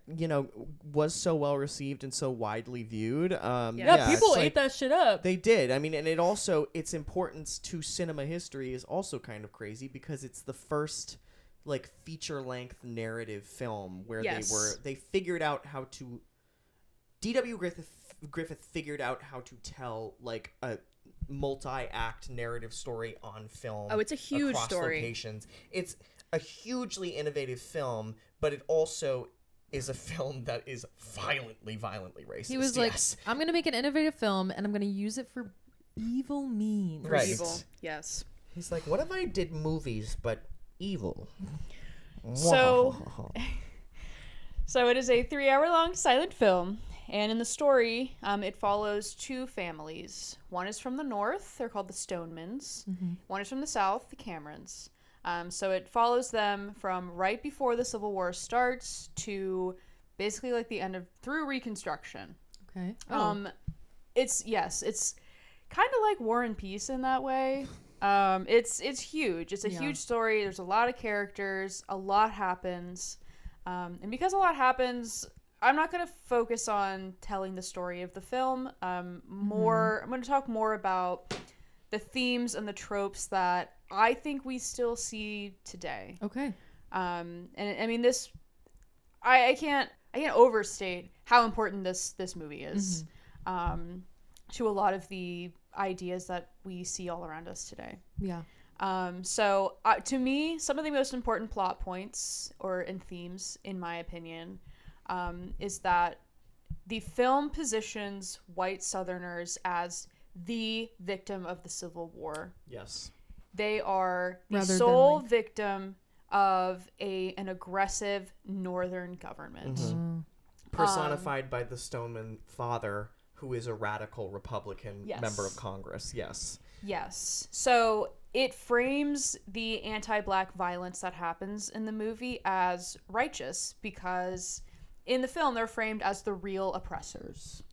was so well received and so widely viewed. People it's ate that shit up. They did. I mean, and it also, its importance to cinema history is also kind of crazy because it's the first feature-length narrative film where they figured out how to D.W. Griffith figured out how to tell a multi-act narrative story on film. Oh, it's a huge across story. Locations. It's a hugely innovative film, but it also is a film that is violently racist. He was like, I'm going to make an innovative film and I'm going to use it for evil means. Right. Evil. Yes. He's like, what if I did movies but evil? So it is a 3-hour-long silent film. And in the story, it follows two families. One is from the north. They're called the Stonemans. Mm-hmm. One is from the south, the Camerons. So it follows them from right before the Civil War starts to basically the end of through Reconstruction. Okay. It's kind of like War and Peace in that way. It's huge. It's a huge story. There's a lot of characters. A lot happens. And because a lot happens, I'm not going to focus on telling the story of the film. I'm going to talk more about the themes and the tropes that I think we still see today. Okay. And I mean, I can't overstate how important this movie is to a lot of the ideas that we see all around us today. Yeah. So to me, some of the most important plot points and themes, in my opinion, is that the film positions white Southerners as the victim of the Civil War. Yes. They are the Rather sole than victim of an aggressive Northern government. Mm-hmm. Personified by the Stoneman father, who is a radical Republican member of Congress. Yes. Yes. So it frames the anti-Black violence that happens in the movie as righteous because in the film they're framed as the real oppressors.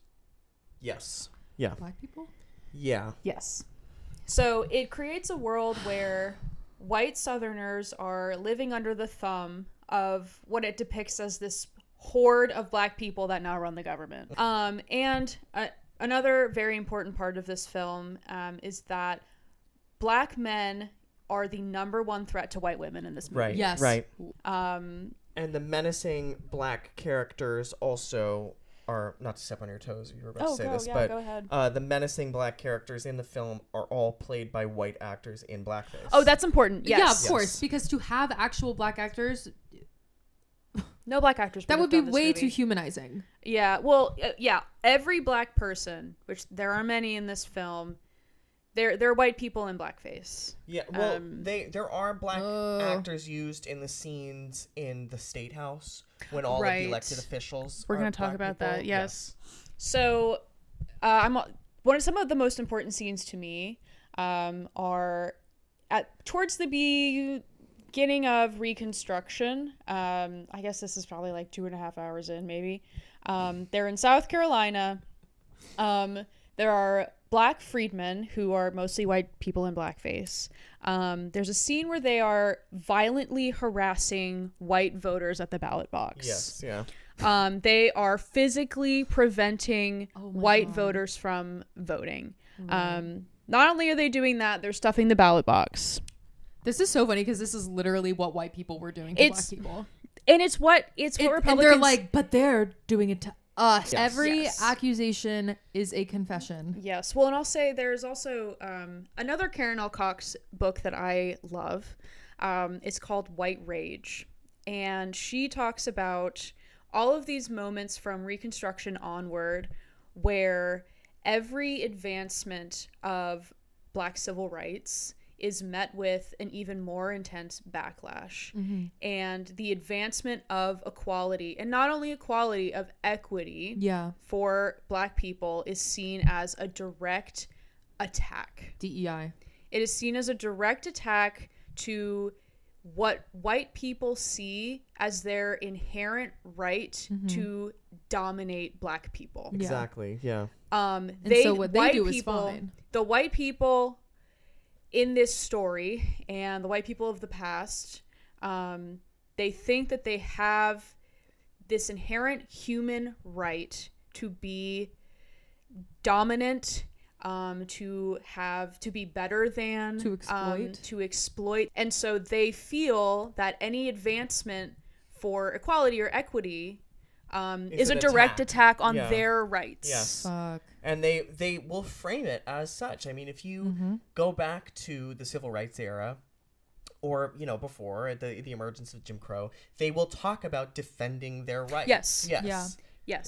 Yes. Yeah. Black people? Yeah. Yes. So it creates a world where white Southerners are living under the thumb of what it depicts as this horde of Black people that now run the government. And another very important part of this film is that Black men are the number one threat to white women in this movie. Right. Yes. Right. And the menacing Black characters also are, not to step on your toes if you were about to say this, but go ahead. The menacing Black characters in the film are all played by white actors in blackface. Oh, that's important. Yes. Yeah, of course, because to have actual Black actors, no Black actors. that would be done this way movie. too humanizing. Yeah. Well, every Black person, which there are many in this film, they're white people in blackface. Yeah, well, there are Black actors used in the scenes in the State House when all of the elected officials. We're going to talk about that. Yes. So, some of the most important scenes to me are towards the beginning of Reconstruction. I guess this is probably 2.5 hours in, maybe. They're in South Carolina. There are Black freedmen who are mostly white people in blackface. There's a scene where they are violently harassing white voters at the ballot box. Yes, yeah. They are physically preventing white God. voters from voting. Not only are they doing that, they're stuffing the ballot box. This is so funny because this is literally what white people were doing to Black people. And it's what Republicans... And they're like, but they're doing it to us. Yes. Every accusation is a confession. Yes. Well, and I'll say there's also another Karen L. Cox book that I love. It's called White Rage. And she talks about all of these moments from Reconstruction onward where every advancement of Black civil rights is met with an even more intense backlash. And the advancement of equality, and not only equality, of equity for Black people, is seen as a direct attack. DEI. It is seen as a direct attack to what white people see as their inherent right to dominate Black people. Exactly. Yeah. And so what they do is fine. The white people in this story and the white people of the past, they think that they have this inherent human right to be dominant, to be better than, to exploit. And so they feel that any advancement for equality or equity is a direct attack on their rights. Yes. Fuck. And they will frame it as such. I mean, if you go back to the civil rights era, or, you know, before the emergence of Jim Crow, they will talk about defending their rights. Yes.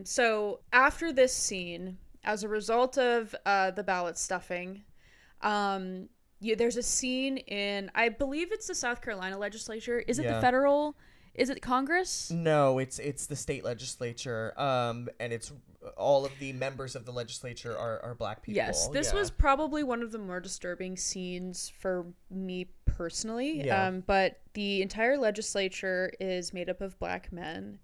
So after this scene, as a result of the ballot stuffing, there's a scene in, I believe it's the South Carolina legislature. Is it the federal? Is it Congress? No, it's the state legislature, and it's all of the members of the legislature are Black people. Yes, this was probably one of the more disturbing scenes for me personally. But the entire legislature is made up of Black men.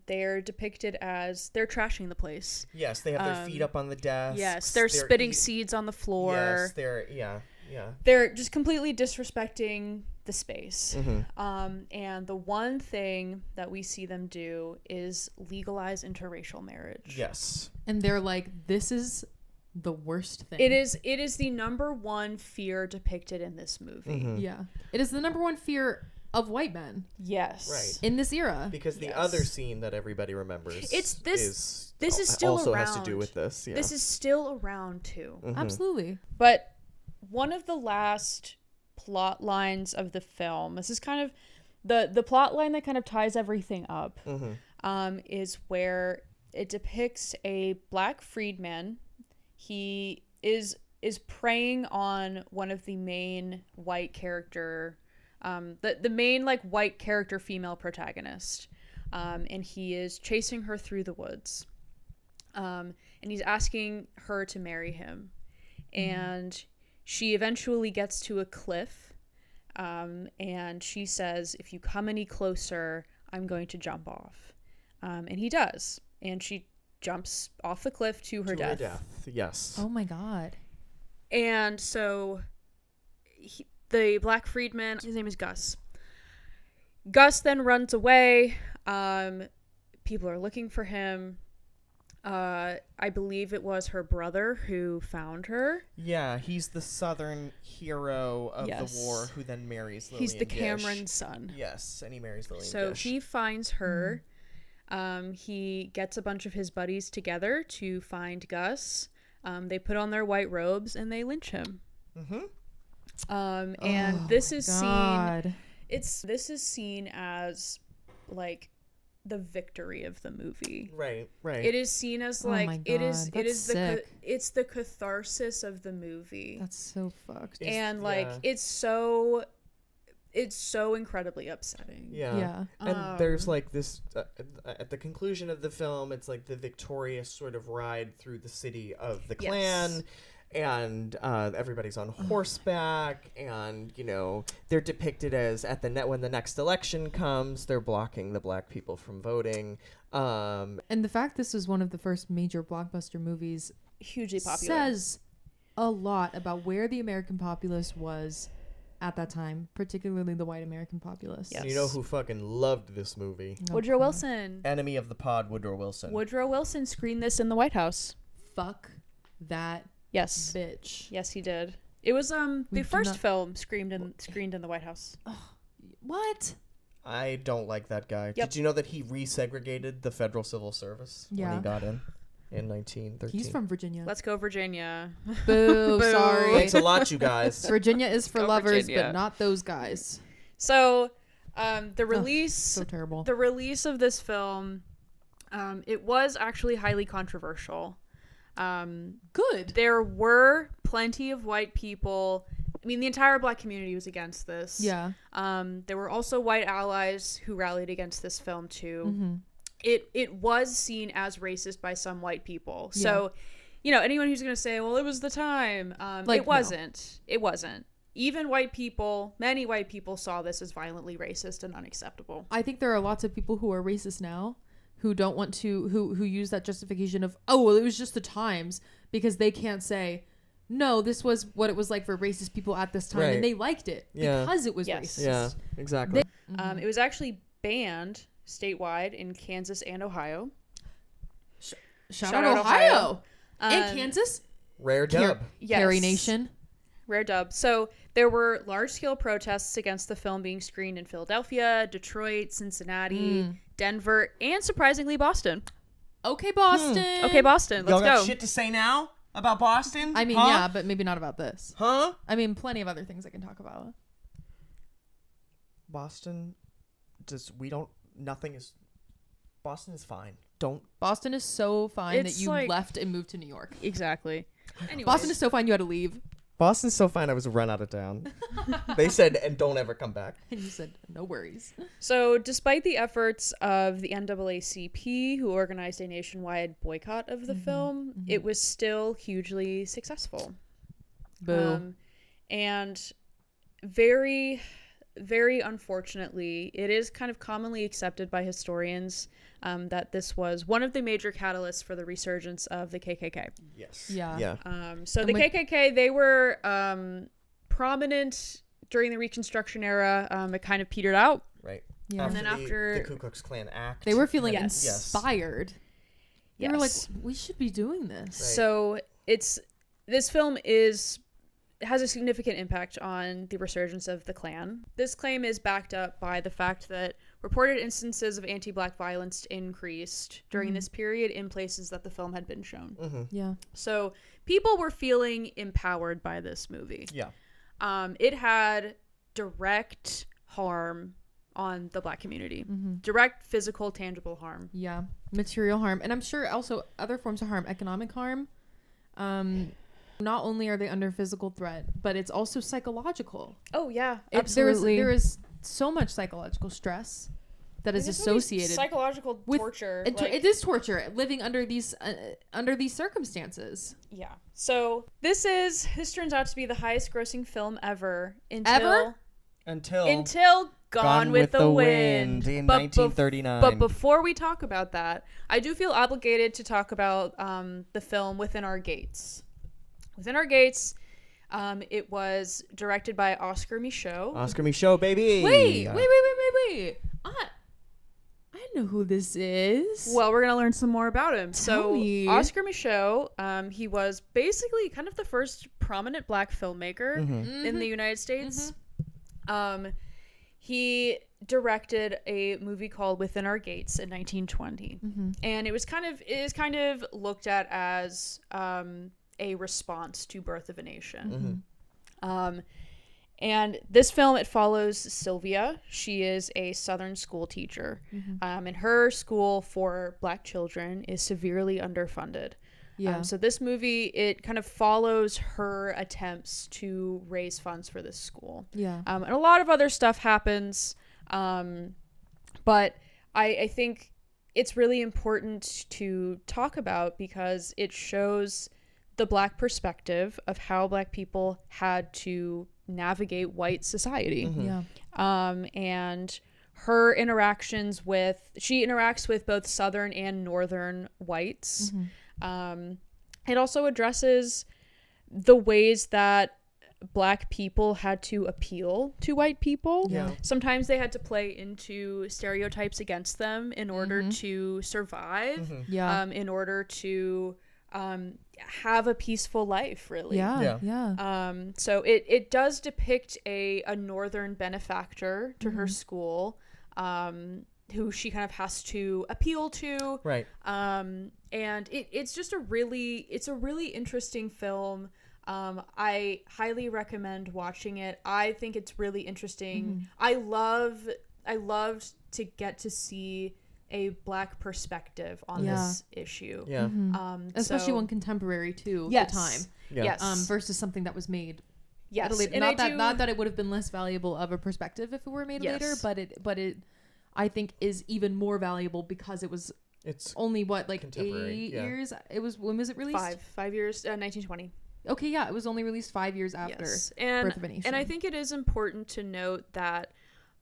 They're depicted as they're trashing the place. Yes, they have their feet up on the desk. Yes, they're spitting seeds on the floor. Yes, they're just completely disrespecting the space. And the one thing that we see them do is legalize interracial marriage. Yes. And they're like, this is the worst thing. It is the number one fear depicted in this movie. Yeah. It is the number one fear of white men. Yes. Right. In this era. Because the other scene that everybody remembers this is still also around. has to do with this. Yeah. This is still around too. Absolutely. But one of the last plot lines of the film, this is kind of the plot line that kind of ties everything up, is where it depicts a Black freedman. He is preying on one of the main white character, the main like white character female protagonist, and he is chasing her through the woods, and he's asking her to marry him, and she eventually gets to a cliff, and she says, if you come any closer, I'm going to jump off. And he does. And she jumps off the cliff to her death. Yes. Oh my God. And so the Black freedman, his name is Gus. Gus then runs away. People are looking for him. I believe it was her brother who found her. Yeah, he's the Southern hero of the war who then marries Lillian He's the Gish. Cameron's son. Yes, and he marries Lillian So Gish. he finds her. He gets a bunch of his buddies together to find Gus. They put on their white robes and they lynch him. And this is seen. This is seen as like the victory of the movie. Right. It is seen as like it's the catharsis of the movie. That's so fucked. And like it's so incredibly upsetting. Yeah. And there's like this at the conclusion of the film, it's like the victorious sort of ride through the city of the Klan. And everybody's on horseback, and you know they're depicted as when the next election comes, they're blocking the Black people from voting. And the fact this was one of the first major blockbuster movies, hugely popular, says a lot about where the American populace was at that time, particularly the white American populace. Yes. You know who fucking loved this movie? Woodrow Wilson. Enemy of the pod, Woodrow Wilson. Woodrow Wilson screened this in the White House. Fuck that. Yes. Bitch. Yes, he did. It was the first film screened in the White House. What? I don't like that guy. Did you know that he resegregated the Federal Civil Service when he got in 1913? He's from Virginia. Let's go Virginia. Boo. Sorry. Thanks a lot, you guys. Virginia is for lovers, Virginia. but not those guys. So, the release. So terrible. The release of this film, it was actually highly controversial. Good. There were plenty of white people. I mean, the entire black community was against this. Yeah. There were also white allies who rallied against this film too. Mm-hmm. It was seen as racist by some white people. So, you know, anyone who's going to say, well, it was the time, Like, it wasn't. No. It wasn't. Even white people, many white people saw this as violently racist and unacceptable. I think there are lots of people who are racist now who don't want to, who use that justification of, oh, well, it was just the times, because they can't say, no, this was what it was like for racist people at this time, and they liked it because it was racist. Yeah, exactly. It was actually banned statewide in Kansas and Ohio. Shout out Ohio. And Kansas. Rare dub. Carrie Nation. Rare dub. So there were large-scale protests against the film being screened in Philadelphia, Detroit, Cincinnati, Denver, and surprisingly Boston. Okay, Boston. Okay, Boston. Let's Y'all got go. shit to say now about Boston? I mean, yeah, but maybe not about this. Huh? I mean, plenty of other things I can talk about. Boston Boston is fine. Boston is so fine It's that you like- left and moved to New York. Exactly. Anyways. Boston is so fine you had to leave. Boston's so fine I was run out of town. They said, and don't ever come back. And you said, no worries. So, despite the efforts of the NAACP, who organized a nationwide boycott of the film, it was still hugely successful. Boo. And very, very unfortunately, it is kind of commonly accepted by historians that this was one of the major catalysts for the resurgence of the KKK. Yes. Yeah. So the KKK, they were prominent during the Reconstruction era. It kind of petered out. Right. Yeah. And then after the Ku Klux Klan Act. They were feeling Yes. inspired. They Yes. were like, we should be doing this. Right. So this film has a significant impact on the resurgence of the Klan. This claim is backed up by the fact that reported instances of anti-black violence increased during this period in places that the film had been shown. Yeah. So people were feeling empowered by this movie. Yeah. It had direct harm on the black community. Direct physical, tangible harm. Yeah. Material harm. And I'm sure also other forms of harm, economic harm. Not only are they under physical threat, but it's also psychological. Oh, yeah. Absolutely. There is so much psychological stress that is associated psychological with torture. It is torture living under these circumstances. Yeah. So this turns out to be the highest grossing film ever until Gone with the Wind in But 1939. But before we talk about that, I do feel obligated to talk about the film Within Our Gates. Within Our Gates, it was directed by Oscar Micheaux. Oscar Micheaux, baby. Wait. I know who this is. Well, we're going to learn some more about him. Tell me. Oscar Micheaux, he was basically kind of the first prominent black filmmaker in the United States. He directed a movie called Within Our Gates in 1920. And it is kind of looked at as a response to Birth of a Nation. And this film, it follows Sylvia. She is a Southern school teacher. And her school for black children is severely underfunded. Yeah. So this movie, it kind of follows her attempts to raise funds for this school. Yeah. And a lot of other stuff happens. But I think it's really important to talk about because it shows the black perspective of how black people had to navigate white society. Yeah. And her interactions she interacts with both Southern and Northern whites. It also addresses the ways that black people had to appeal to white people. Yeah. Sometimes they had to play into stereotypes against them in order to survive, Yeah. in order to have a peaceful life, really. Yeah. So it does depict a northern benefactor to her school, who she kind of has to appeal to. Right. And it's just a really interesting film. I highly recommend watching it. I think it's really interesting. I loved to get to see a Black perspective on Yeah. this issue. Yeah. Especially so- one contemporary to Yes. the time. Yeah. Yes. Versus something that was made Yes. at a later. And Not that it would have been less valuable of a perspective if it were made later, Yes. but it I think is even more valuable because it was It's only what, like Contemporary, 8 yeah. years. It was, when was it released? 5 years, 1920. Okay, yeah, it was only released 5 years after Yes. Birth of a Nation. And I think it is important to note that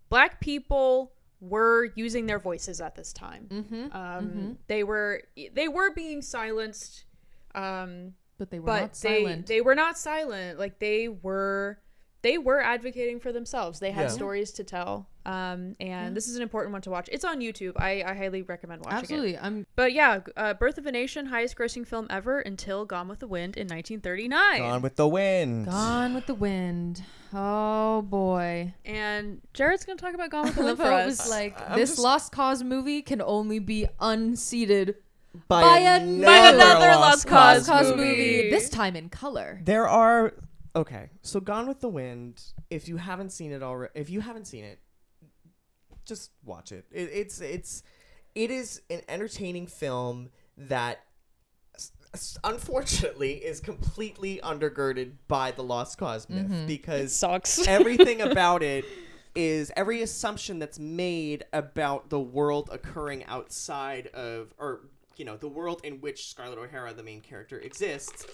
Black people were using their voices at this time. They were being silenced, but they were but not silent. they were not silent. Like they were advocating for themselves. They had Yeah. stories to tell. And this is an important one to watch. It's on YouTube. I highly recommend watching Absolutely. it. But yeah, Birth of a Nation, highest grossing film ever until Gone with the Wind in 1939. Gone with the Wind. Gone with the Wind. Oh boy. And Jared's going to talk about Gone with the I Wind love for how it us. was like, I'm this just- Lost Cause movie can only be unseated By another Lost Cause Cause movie. movie. This time in color. There are okay. So Gone with the Wind. If you haven't seen it already, just watch it. It is an entertaining film that unfortunately is completely undergirded by the Lost Cause myth because Sucks. everything about it is every assumption that's made about the world occurring outside of, or the world in which Scarlett O'Hara, the main character, exists.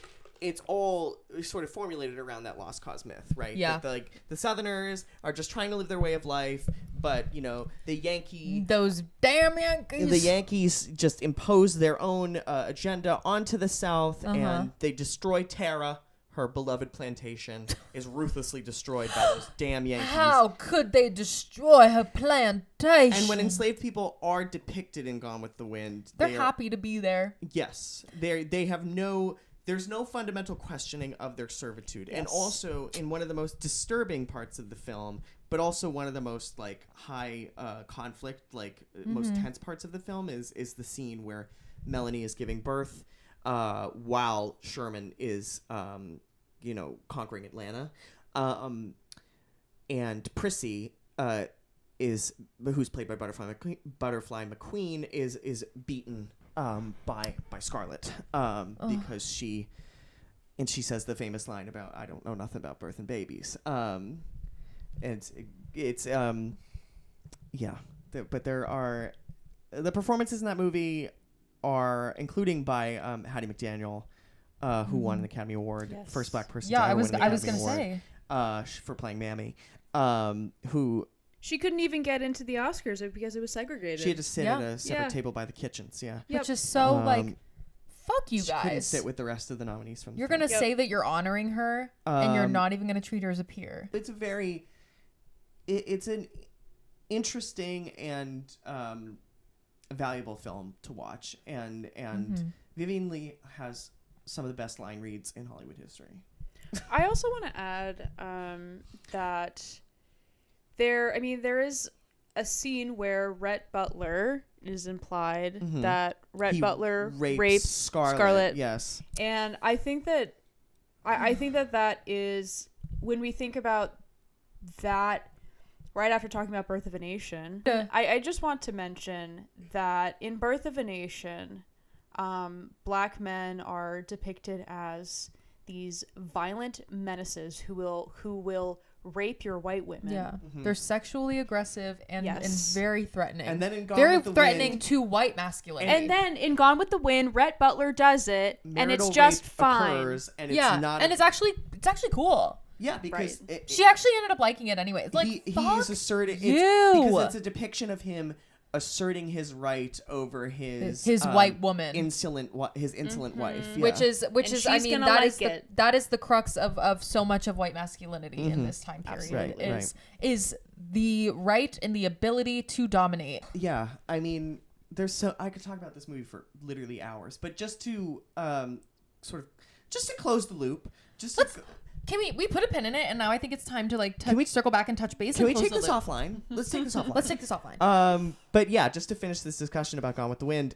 It's all sort of formulated around that Lost Cause myth, right? Yeah. That the Southerners are just trying to live their way of life, but Those damn Yankees. the Yankees just impose their own agenda onto the South, and they destroy Tara. Her beloved plantation is ruthlessly destroyed by those damn Yankees. How could they destroy her plantation? And when enslaved people are depicted in Gone with the Wind, they're they are- happy to be there. Yes, there's no fundamental questioning of their servitude. And also, in one of the most disturbing parts of the film, but also one of the most high conflict, most tense parts of the film is the scene where Melanie is giving birth while Sherman is conquering Atlanta, and Prissy who's played by Butterfly McQueen is beaten by Scarlett because she says the famous line about "I don't know nothing about birth and babies," and it's but there are the performances in that movie are including by Hattie McDaniel, who won an Academy Award, Yes. first Black person. Yeah, to I ever was win an gonna Academy Award, say. for playing Mammy, who She couldn't even get into the Oscars because it was segregated. she had to sit Yeah. at a separate Yeah. table by the kitchens. Yeah, Yep. Which is so Um, fuck you she couldn't guys. sit with the rest of the nominees from. You're the film. gonna say that you're honoring her, and you're Um, not even gonna treat her as a peer. It's a very, it's an interesting and valuable film to watch, and Vivian Leigh has some of the best line reads in Hollywood history. I also want to add that there is a scene where Rhett Butler is implied that Rhett He Butler rapes rapes Scarlett. Yes. And I think that I think that is, when we think about that right after talking about Birth of a Nation, I just want to mention that in Birth of a Nation, Black men are depicted as these violent menaces who will rape your white women. Yeah, they're sexually aggressive and very threatening. And then in Gone very with the threatening Wind, to white masculinity. And then in Gone with the Wind, Rhett Butler does it, and it's marital just rape fine. occurs, and it's yeah, not. and it's actually cool. yeah, because Right. She actually ended up liking it anyway. It's like, he's asserting you. because it's a depiction of him asserting his right over his white woman, insolent wife. Yeah. which is And she's I mean gonna that like is it. that is the crux of so much of white masculinity in this time period. Right, Is the right and the ability to dominate. Yeah, I mean, I could talk about this movie for literally hours, but just to just to close the loop, Can we put a pin in it? And now I think it's time to circle back and touch base. can and we close take the this loop. offline? Let's take this offline. Let's take this offline. But yeah, just to finish this discussion about Gone with the Wind,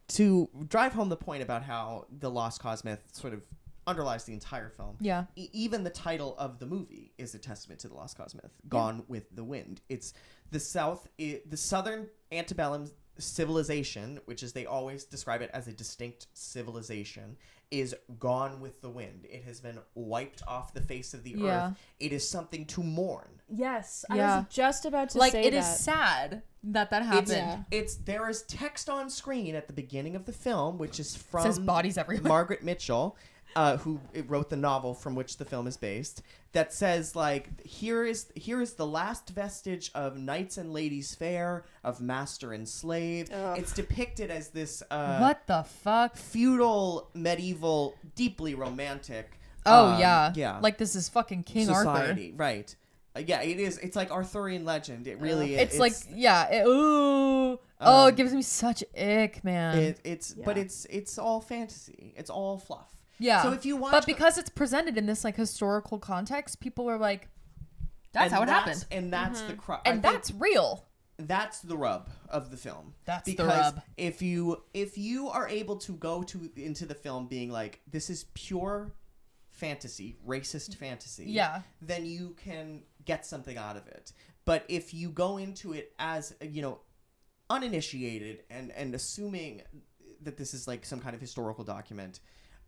to drive home the point about how the Lost Cause myth sort of underlies the entire film. Yeah. Even the title of the movie is a testament to the Lost Cause myth. Gone with the Wind. It's the Southern antebellum civilization, which is they always describe it as a distinct civilization, is gone with the wind. It has been wiped off the face of the earth. It is something to mourn. Yes, Yeah. I was just about to like say it that. is sad that happened. There is text on screen at the beginning of the film, which is from Says bodies everywhere. Margaret Mitchell, who wrote the novel from which the film is based, that says like here is the last vestige of knights and ladies fair, of master and slave. Ugh. It's depicted as this What the fuck? feudal, medieval, deeply romantic. Yeah. Like this is fucking King society, Arthur. right? Yeah, it is. It's like Arthurian legend. It really is. It's like it gives me such ick, man. But it's all fantasy. It's all fluff. Yeah. So if you watch, but because it's presented in this like historical context, people are like, "That's how it happened," and that's the and that's real. That's the rub of the film. That's the because rub. If you are able to go into the film being like, this is pure fantasy, racist fantasy, then you can get something out of it. But if you go into it as uninitiated and assuming that this is like some kind of historical document,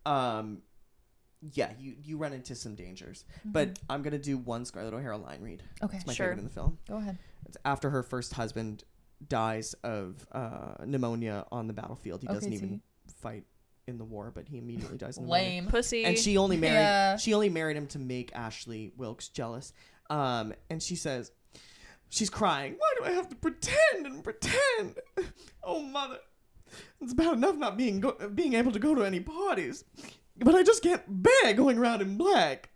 you run into some dangers. But I'm gonna do one Scarlett O'Hara line read. Okay, it's my favorite in the film. Go ahead. It's after her first husband dies of pneumonia on the battlefield. He doesn't even fight in the war, but he immediately dies in the Lame pussy. And she only married him to make Ashley Wilkes jealous. And she says, she's crying, "Why do I have to pretend and pretend? Oh, mother, it's bad enough not being able to go to any parties, but I just can't bear going around in black."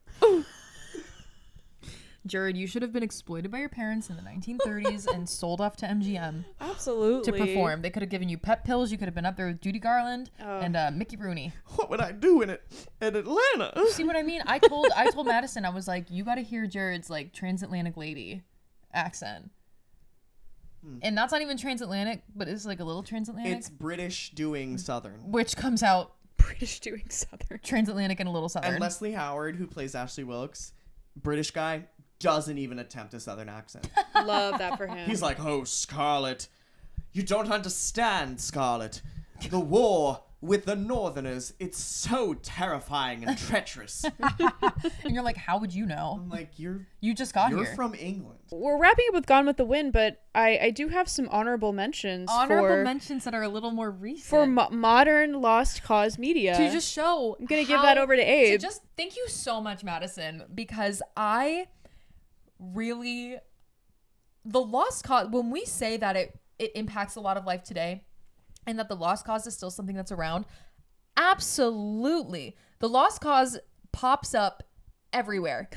Jared, you should have been exploited by your parents in the 1930s and sold off to MGM. Absolutely. To perform. They could have given you pep pills. You could have been up there with Judy Garland and Mickey Rooney. What would I do in Atlanta? See what I mean? I told Madison, I was like, you got to hear Jared's like transatlantic lady accent. And that's not even transatlantic, but it's like a little transatlantic. It's British doing Southern. Which comes out British doing Southern. Transatlantic and a little Southern. And Leslie Howard, who plays Ashley Wilkes, British guy, doesn't even attempt a Southern accent. Love that for him. He's like, "Oh, Scarlett, you don't understand, Scarlett. The war with the Northerners, it's so terrifying and treacherous." And you're like, how would you know? I'm like, you just got here. You're from England. We're wrapping up with Gone with the Wind, but I do have some honorable mentions. Mentions that are a little more recent. For modern Lost Cause media. To just show. I'm going to give that over to Abe. Thank you so much, Madison, because the Lost Cause, when we say that it impacts a lot of life today and that the Lost Cause is still something that's around, absolutely. The Lost Cause pops up everywhere.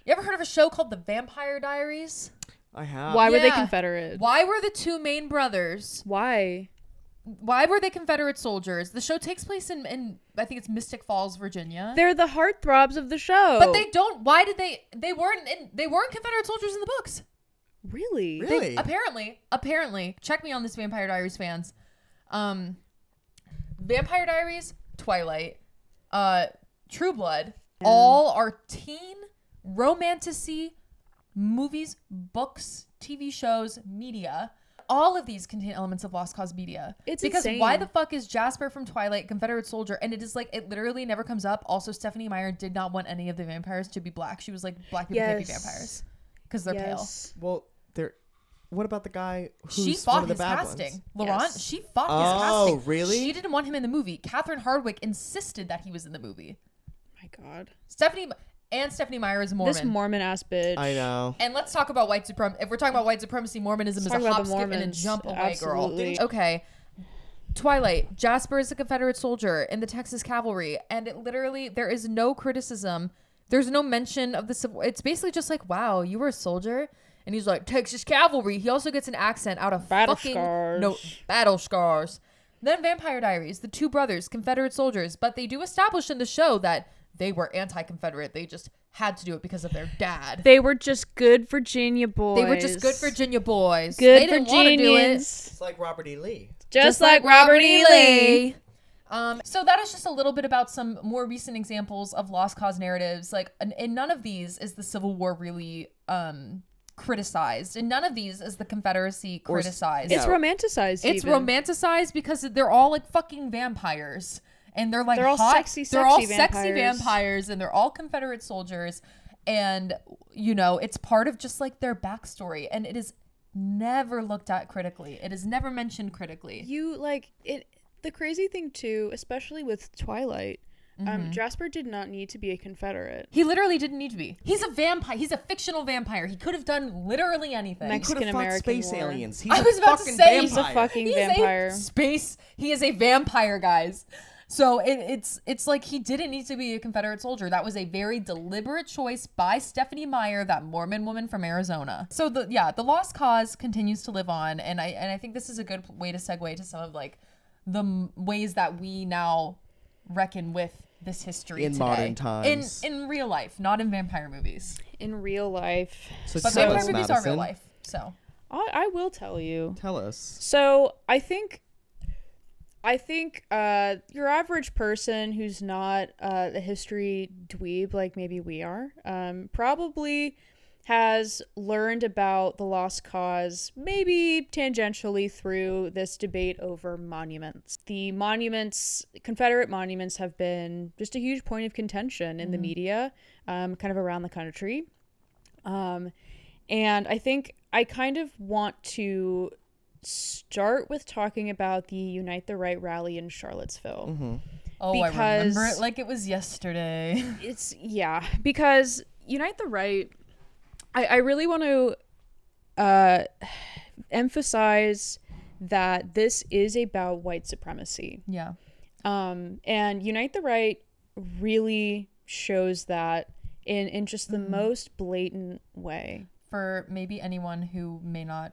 You ever heard of a show called The Vampire Diaries? I have. Why were they Confederate? Why were the two main brothers? Why were they Confederate soldiers? The show takes place in I think it's Mystic Falls, Virginia. They're the heartthrobs of the show. But they don't. Why did they weren't Confederate soldiers in the books? Really? Apparently. Check me on this, Vampire Diaries fans. Vampire Diaries, Twilight, True Blood, all are teen romantasy movies, books, TV shows, media. All of these contain elements of Lost Cause media. It's because insane. Why the fuck is Jasper from Twilight Confederate soldier? And it is like, it literally never comes up. Also, Stephanie Meyer did not want any of the vampires to be black. She was like, black people can't be vampires because they're pale. Well, what about the guy who's she fought one of the his bad casting. ones? Laurent, Yes. she fought his casting. Oh, really? She didn't want him in the movie. Catherine Hardwicke insisted that he was in the movie. My God. Stephanie Meyer is Mormon. This Mormon ass bitch. I know. And let's talk about white supremacy. If we're talking about white supremacy, Mormonism is a hop, skip, and a jump away, Absolutely. girl. Okay. Twilight. Jasper is a Confederate soldier in the Texas Cavalry. And it literally, there is no criticism. There's no mention of the civil. It's basically just like, wow, you were a soldier? And he's like, Texas Cavalry. He also gets an accent out of Battle fucking... scars. No, battle scars. Then Vampire Diaries. The two brothers, Confederate soldiers. But they do establish in the show that they were anti-Confederate. They just had to do it because of their dad. They were just good Virginia boys. They were just good Virginia boys. Good they didn't want to do it. It's like Robert E. Lee. Just like Robert E. Lee. So that is just a little bit about some more recent examples of Lost Cause narratives. Like, in none of these is the Civil War really criticized, and none of these is the Confederacy Or criticized. It's romanticized. It's even. romanticized because they're all like fucking vampires, and they're like They're all hot. sexy They're all vampires. sexy vampires, and they're all Confederate soldiers, and it's part of just like their backstory, and it is never looked at critically. It is never mentioned critically. You like it. The crazy thing too, especially with Twilight, Jasper did not need to be a Confederate. He literally didn't need to be. He's a vampire. He's a fictional vampire. He could have done literally anything. Mexican American space War. aliens. He's I was about to fucking say, vampire. He's a fucking He vampire. is a vampire, guys. So it's like he didn't need to be a Confederate soldier. That was a very deliberate choice by Stephanie Meyer, that Mormon woman from Arizona. So the lost cause continues to live on, and I think this is a good way to segue to some of like the ways that we now reckon with this history in today. modern times. In real life, not in vampire movies. In real life. So But tell vampire us, movies Madison. are real life. So I will tell you. Tell us. So I think your average person who's not a history dweeb like maybe we are probably has learned about the lost cause maybe tangentially through this debate over monuments. The Confederate monuments have been just a huge point of contention in the media, kind of around the country. And I think I kind of want to start with talking about the Unite the Right rally in Charlottesville. I remember it like it was yesterday. Because Unite the Right, I really want to emphasize that this is about white supremacy. Yeah. And Unite the Right really shows that in just the most blatant way. For maybe anyone who may not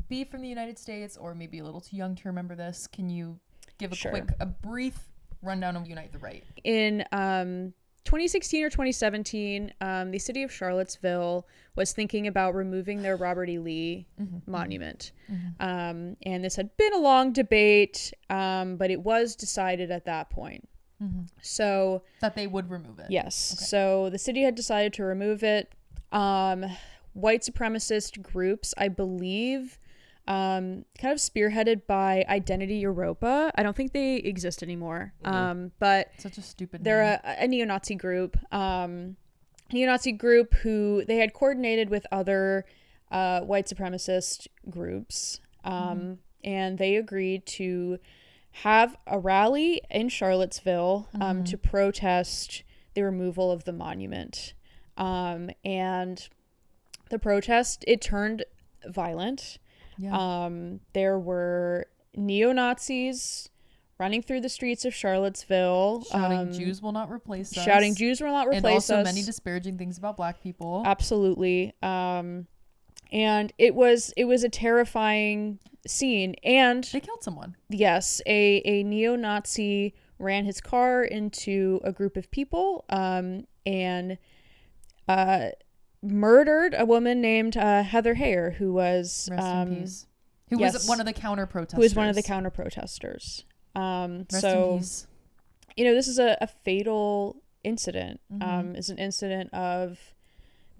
be from the United States or maybe a little too young to remember this, can you give a brief rundown of Unite the Right? In 2016 or 2017, the city of Charlottesville was thinking about removing their Robert E. Lee monument. And this had been a long debate, but it was decided at that point. So that they would remove it. Yes. Okay. So the city had decided to remove it. White supremacist groups, I believe, kind of spearheaded by Identity Europa. I don't think they exist anymore. But Such a stupid they're name. a neo-Nazi group. Neo-Nazi group who they had coordinated with other white supremacist groups. And they agreed to have a rally in Charlottesville to protest the removal of the monument. And the protest, it turned violent. Yeah. There were neo-Nazis running through the streets of Charlottesville, Shouting Jews will not replace us. Shouting Jews will not replace us. And also many disparaging things about black people. Absolutely. And it was a terrifying scene. And They killed someone. yes, a neo-Nazi ran his car into a group of people and murdered a woman named Heather Heyer, who was Rest in peace. Who yes. was one of the counter protesters. who was one of the counter protesters. Rest So in peace. this is a fatal incident. It's an incident of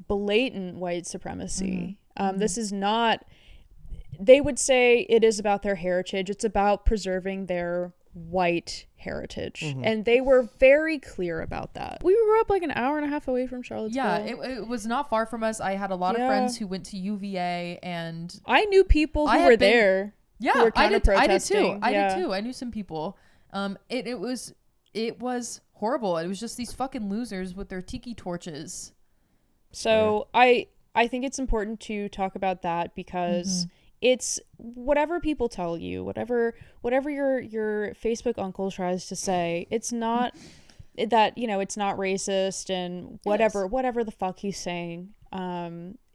blatant white supremacy. This is not, they would say it is about their heritage. It's about preserving their white heritage. And they were very clear about that. We grew up like an hour and a half away from Charlottesville. Yeah, it was not far from us. I had a lot of friends who went to UVA, and I knew people who I had were been- there. yeah, who were I did too. counter-protesting. I Yeah. did too. I knew some people. It was horrible. It was just these fucking losers with their tiki torches. So I think it's important to talk about that because it's whatever people tell you, whatever your Facebook uncle tries to say, it's not that, it's not racist and whatever the fuck he's saying.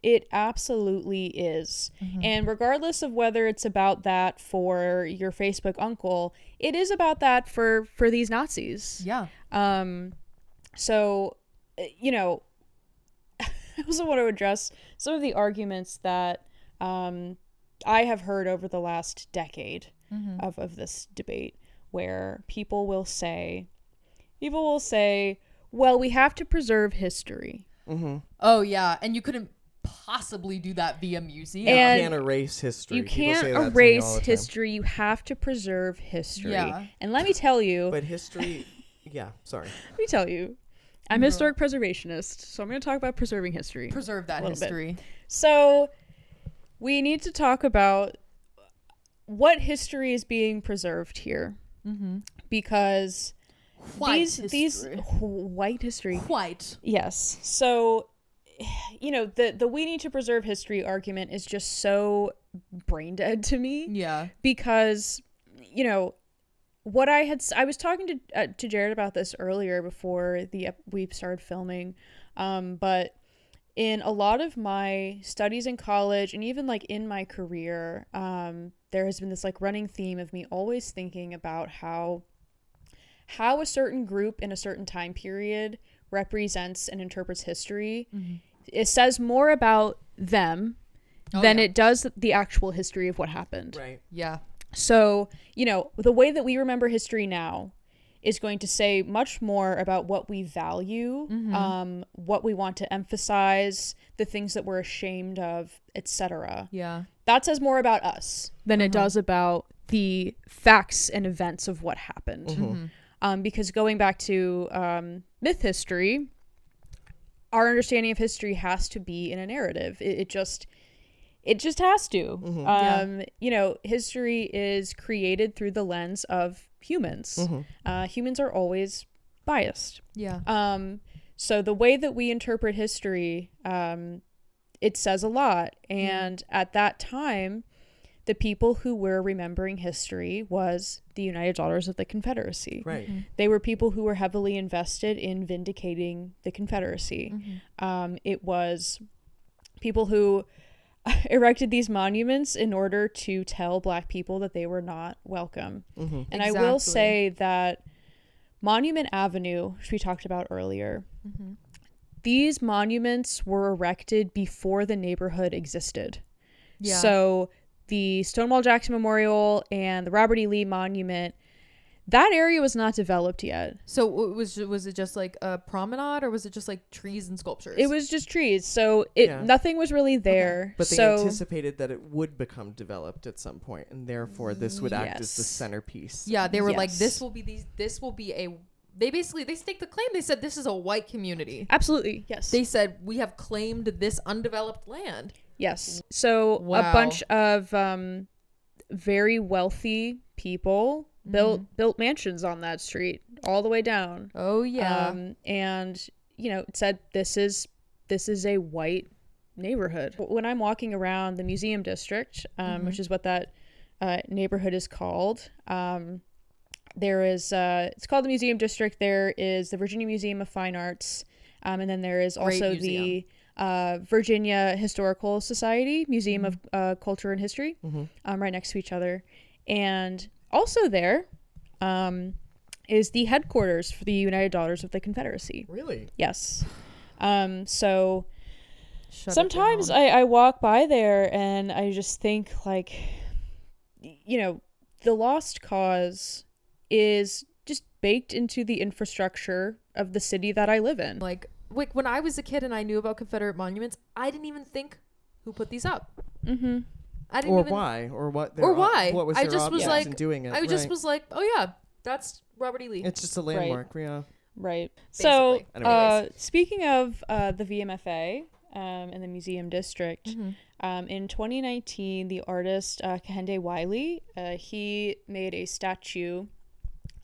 It absolutely is. And regardless of whether it's about that for your Facebook uncle, it is about that for these Nazis. Yeah. So, I also want to address some of the arguments that I have heard over the last decade of this debate, where people will say, well, we have to preserve history. Oh yeah, and you couldn't possibly do that via museum. And you can't erase history. You People say can't that to me all erase the time. history. You have to preserve history. Yeah. And let me tell you. But history, yeah, sorry. Let me tell you. I'm a historic preservationist, so I'm going to talk about preserving history. Preserve that history. So we need to talk about what history is being preserved here. Mm-hmm. Because White these white history. White. Yes. So, you know, the we need to preserve history argument is just so brain dead to me. Yeah. Because, you know, what I was talking to Jared about this earlier before we started filming, but in a lot of my studies in college and even like in my career, there has been this like running theme of me always thinking about how a certain group in a certain time period represents and interprets history. Mm-hmm. It says more about them than it does the actual history of what happened. Right. Yeah. So, you know, the way that we remember history now is going to say much more about what we value, what we want to emphasize, the things that we're ashamed of, etc. Yeah. That says more about us than it does about the facts and events of what happened. Mm-hmm. Because going back to myth history, our understanding of history has to be in a narrative. It just has to. Mm-hmm. You know, history is created through the lens of humans. Mm-hmm. Humans are always biased. Yeah. So the way that we interpret history, it says a lot. And at that time, the people who were remembering history was the United Daughters of the Confederacy. Right. Mm-hmm. They were people who were heavily invested in vindicating the Confederacy. Mm-hmm. It was people who erected these monuments in order to tell Black people that they were not welcome. Mm-hmm. And I will say that Monument Avenue, which we talked about earlier, these monuments were erected before the neighborhood existed. Yeah. So the Stonewall Jackson Memorial and the Robert E. Lee Monument, that area was not developed yet. So was it just like a promenade, or was it just like trees and sculptures? It was just trees. So nothing was really there. Okay. But they so, anticipated that it would become developed at some point, and therefore this would act as the centerpiece. Yeah, they were like, Yes. this will be a. They staked the claim. They said this is a white community. Absolutely, yes. They said we have claimed this undeveloped land. Yes. So Wow. a bunch of very wealthy people built mansions on that street all the way down. Oh yeah. And you know, it said this is a white neighborhood. When I'm walking around the museum district, which is what that neighborhood is called, there is it's called the Museum District. There is the Virginia Museum of Fine Arts, and then there is also the Virginia Historical Society Museum of Culture and History, right next to each other. And also there is the headquarters for the United Daughters of the Confederacy. Really? Yes. So Shut it sometimes down. I walk by there and I just think, like, you know, the lost cause is just baked into the infrastructure of the city that I live in. Like when I was a kid and I knew about Confederate monuments, I didn't even think who put these up. Mm-hmm. I didn't Or even, why? Or what? Or why? What was I their just was object like- in doing it? I just Right. was like, oh yeah, that's Robert E. Lee. It's just a landmark. Yeah. Right. So, Basically. Anyways. speaking of the VMFA and the Museum District, Mm-hmm. in 2019, the artist Kehinde Wiley, he made a statue.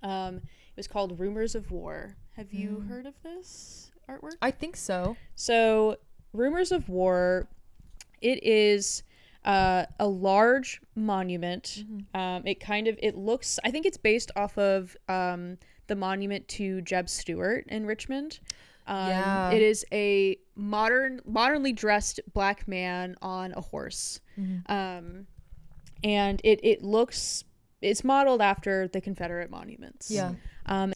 It was called Rumors of War. Have you heard of this artwork? I think so. So, Rumors of War, it is a large monument. It looks, I think it's based off of the monument to Jeb Stuart in Richmond. Yeah. It is a modernly dressed Black man on a horse. And it's modeled after the Confederate monuments. Yeah.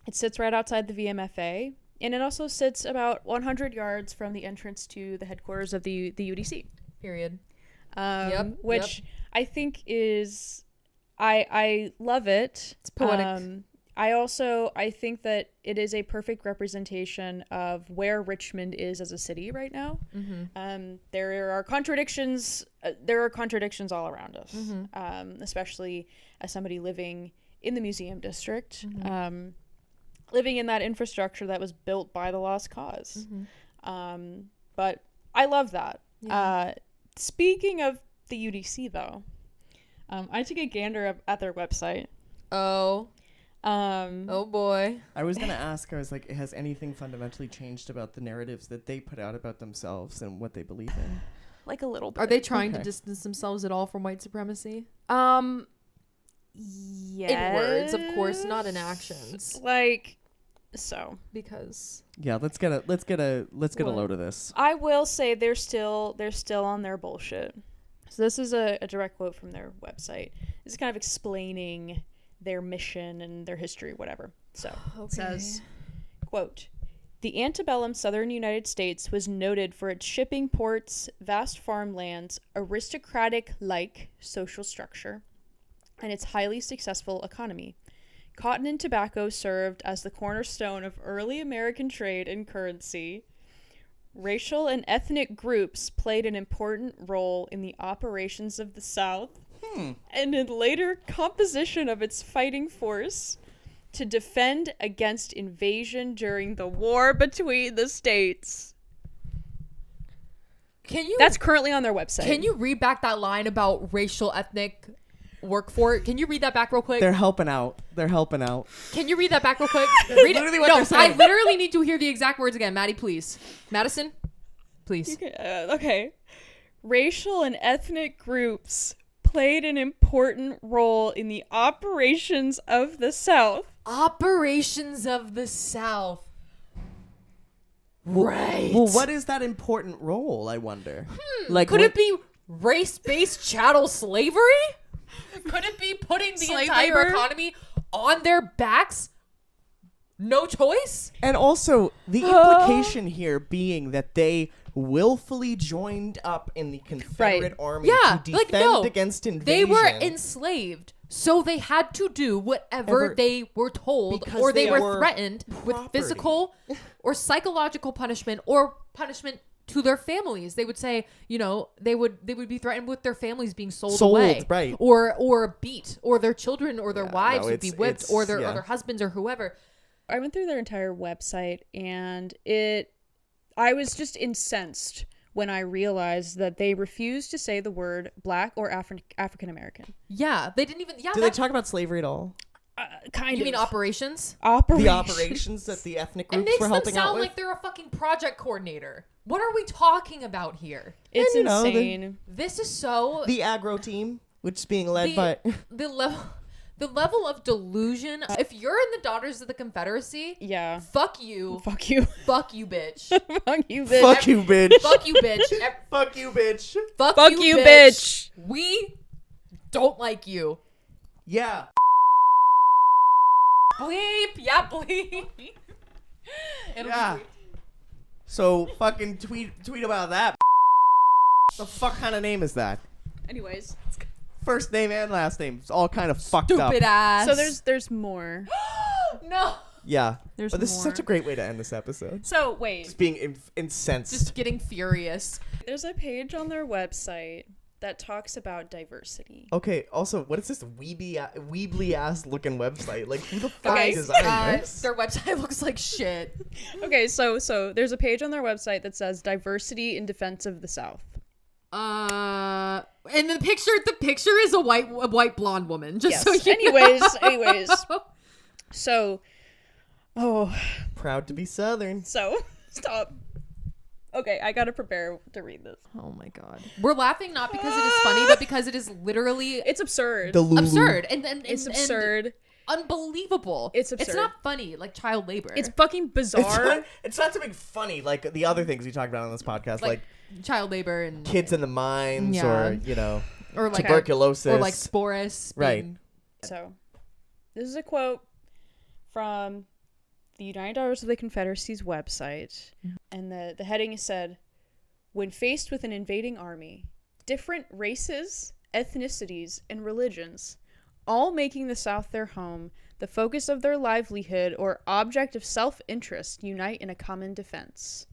It sits right outside the VMFA, and it also sits about 100 yards from the entrance to the headquarters of the UDC. Period. Which I think is, I love it. It's poetic. I think that it is a perfect representation of where Richmond is as a city right now. There are contradictions. There are contradictions all around us, especially as somebody living in the museum district, living in that infrastructure that was built by the Lost Cause. But I love that. Yeah. Speaking of the UDC, though, I took a gander at their website. Oh boy. I was gonna ask. I was like, has anything fundamentally changed about the narratives that they put out about themselves and what they believe in? Like a little bit. Are they trying to Okay. distance themselves at all from white supremacy? Yes. In words, of course, not in actions. Like, so Because Yeah, let's get a load of this. I will say they're still on their bullshit. So this is a direct quote from their website. This is kind of explaining their mission and their history, whatever. So it says, quote, "The antebellum southern United States was noted for its shipping ports, vast farmlands, aristocratic-like social structure, and its highly successful economy. Cotton and tobacco served as the cornerstone of early American trade and currency. Racial and ethnic groups played an important role in the operations of the South and in later composition of its fighting force to defend against invasion during the war between the states." That's currently on their website. Can you read back that line about racial ethnic workforce? Can you read that back real quick? They're helping out. Can you read that back real quick? Read literally it. what No, they're saying. I literally need to hear the exact words again. Maddie, please. Madison, please. Okay. Racial and ethnic groups played an important role in the operations of the South. Operations of the South. Right. Well, what is that important role? I wonder. Like, Could it be race-based chattel slavery? Could it be putting the Slave entire labor? economy on their backs? No choice? And also the implication here being that they willfully joined up in the Confederate army Yeah, to like, defend no. against invasion. They were enslaved, so they had to do whatever they were told, Because or they they were were threatened with property. physical or psychological punishment, or punishment to their families. They would say, they would be threatened with their families being sold away, right. or beat, or their children or their wives would be it's- whipped, or their yeah. other husbands or whoever. I went through their entire website and I was just incensed when I realized that they refused to say the word black or African American. Yeah, they didn't even. Yeah, Do they talk about slavery at all? Kind you of. mean operations? The operations that the ethnic It groups makes were them helping out sound with? like they're a fucking project coordinator. What are we talking about here? It's And, insane. This is so the aggro team, which is being led by... the level of delusion. If you're in the Daughters of the Confederacy, Yeah. fuck you, Fuck you. fuck you, bitch, Fuck you, bitch. Fuck you, bitch. fuck you, bitch, Fuck you, bitch. fuck you, bitch. We don't like you. Yeah. Bleep, yeah, bleep. It'll Yeah. be bleep. So fucking tweet about that. The fuck kind of name is that? Anyways. First name and last name. It's all kind of fucked up. Stupid ass. So there's more. no. Yeah. There's But this is more. such a great way to end this episode. So wait. Just being incensed. Just getting furious. There's a page on their website that talks about diversity. Okay, also, what is this weebly ass looking website? Like, who the fuck Okay, designed this? Their website looks like shit. Okay, so there's a page on their website that says diversity in defense of the South. And the picture is a white blonde woman. Just Yes. so you Anyways. So, Proud to be Southern. so stop. Okay, I gotta prepare to read this. Oh my god. We're laughing not because it is funny, but because it is literally It's absurd. The Lulu. absurd and It's absurd. unbelievable. It's It's absurd. not funny like child labor. It's fucking bizarre. It's not something funny like the other things we talked about on this podcast, like child labor and kids in the mines Yeah. or or like tuberculosis. or like sporus. Right. being- So, this is a quote from the United Daughters of the Confederacy's website, and the heading said, "When faced with an invading army, different races, ethnicities, and religions all making the South their home, the focus of their livelihood, or object of self-interest, unite in a common defense.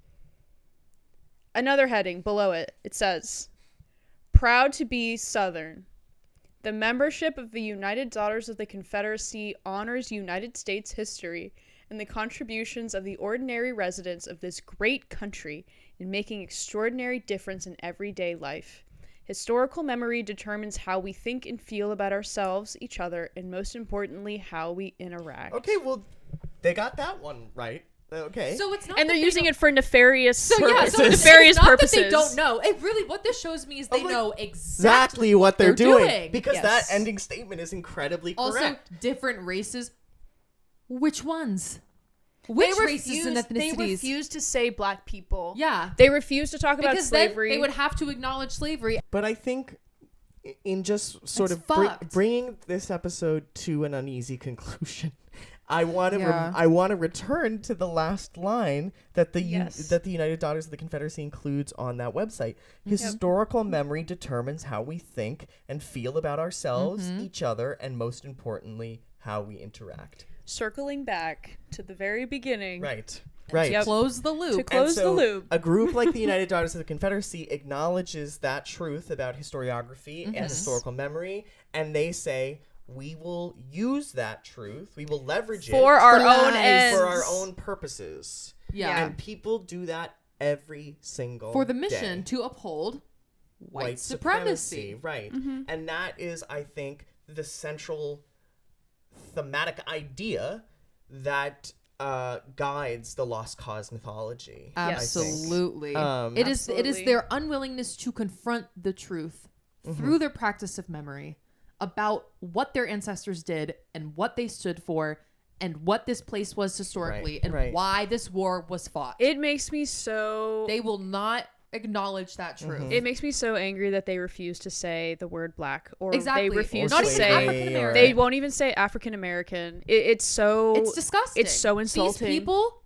Another heading below it, it says, proud to be Southern. The membership of the United Daughters of the Confederacy honors United States history and the contributions of the ordinary residents of this great country in making extraordinary difference in everyday life. Historical memory determines how we think and feel about ourselves, each other, and most importantly, how we interact. Okay, well, they got that one right. Okay. So it's not, And they're that they using don't- it for nefarious purposes. So it's nefarious not purposes. that they don't know. It really, what this shows me is they know exactly what they're doing. Because Yes. that ending statement is incredibly correct. Also, different races. Which ones? Which races and ethnicities? They refuse to say black people. Yeah. They refuse to talk about Because then slavery. they would have to acknowledge slavery. But I think in just sort It's of fucked. bringing this episode to an uneasy conclusion, I want to Yeah. I want to return to the last line that the Yes. that the United Daughters of the Confederacy includes on that website. Historical memory determines how we think and feel about ourselves, each other, and most importantly, how we interact. Circling back to the very beginning. Right. Right. Yep. Close the To loop. close the loop. A group like the United Daughters of the Confederacy acknowledges that truth about historiography and historical memory, and they say, we will use that truth, we will leverage For it our For own lies. ends. for our own purposes. Yeah. And people do that every single For the mission day. to uphold white supremacy. Right. And that is, I think, the central thematic idea that guides the Lost Cause mythology. I think. Absolutely. Um, It is Absolutely. their unwillingness to confront the truth through their practice of memory about what their ancestors did and what they stood for and what this place was historically Right, and right. why this war was fought. It makes me so... They will not acknowledge that truth. It makes me so angry that they refuse to say the word black, or Exactly. they refuse Not to even say African American. they won't even say African American. It's so It's disgusting. It's so insulting. These people.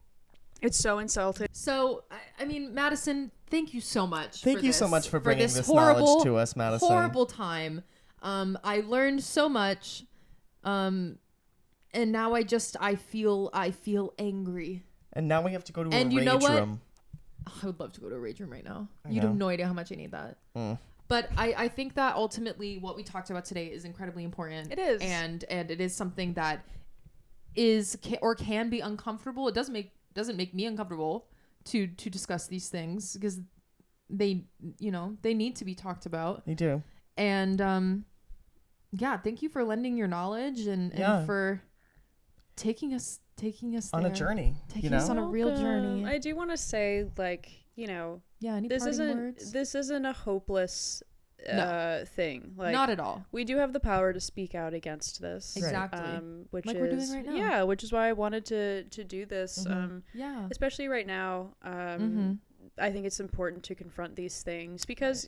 It's so insulting. So I mean, Madison, thank you so much. Thank for you this, so much for bringing this horrible, knowledge to us, Madison. Horrible time. I learned so much. And now I feel angry. And now we have to go to And a you know rage what? room. I would love to go to a rage room right now. I You know. have no idea how much I need that. But I think that ultimately what we talked about today is incredibly important. It is. And it is something that can be uncomfortable. It doesn't make me uncomfortable to discuss these things because they need to be talked about. They do. And yeah, thank you for lending your knowledge and for taking us On there. a journey. Taking us on a real journey. I do want to say, Any this parting words? isn't a hopeless No. thing. Like, Not at all. we do have the power to speak out against this. Exactly. Which Like is we're doing right now. Yeah, which is why I wanted to do this. Yeah. Especially right now. I think it's important to confront these things because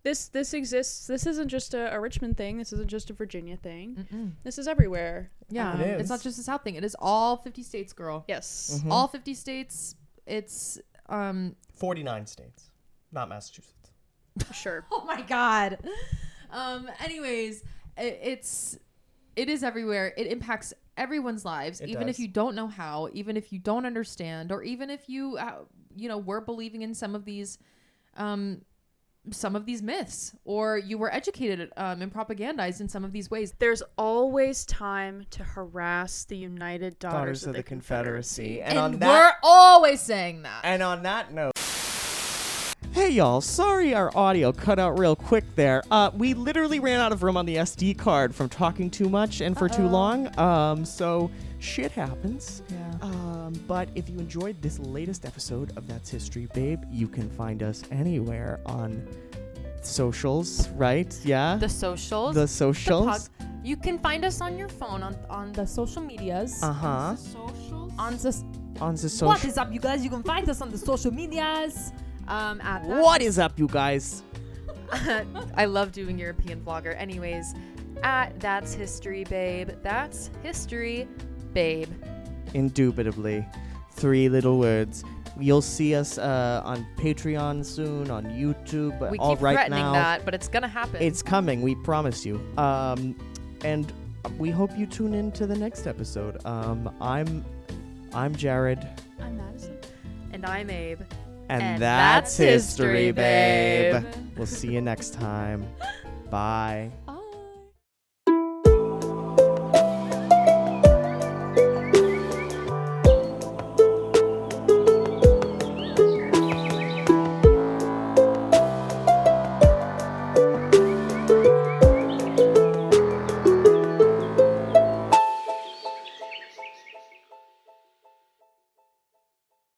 this exists. This isn't just a Richmond thing. This isn't just a Virginia thing. This is everywhere. Yeah, It is. it's not just a South thing. It is all 50 states, girl. Yes. All 50 states. It's 49 states, not Massachusetts. Sure. oh my god. Anyways, it is everywhere. It impacts everyone's lives, It even does. if you don't know how, even if you don't understand, or even if you were believing in some of these myths, or you were educated and propagandized in some of these ways. There's always time to harass the United Daughters of the Confederacy. And on we're that always saying that. And on that note, hey y'all, sorry our audio cut out real quick there. We literally ran out of room on the SD card from talking too much and for too long. So shit happens. Yeah. But if you enjoyed this latest episode of That's History, Babe, you can find us anywhere on socials, right? Yeah. The socials. The socials. You can find us on your phone on the social medias. Uh-huh. On the On the social. What is up, you guys? You can find us on the social medias. At What is up, you guys? I love doing European vlogger. Anyways, at That's History Babe. That's History Babe. Indubitably. 3 little words. You'll see us on Patreon soon, on YouTube. We all keep right threatening now, that, but it's gonna happen. it's coming. We promise you. And we hope you tune in to the next episode. I'm Jared. I'm Madison. And I'm Abe. And that's history, babe. We'll see you next time. Bye. Bye.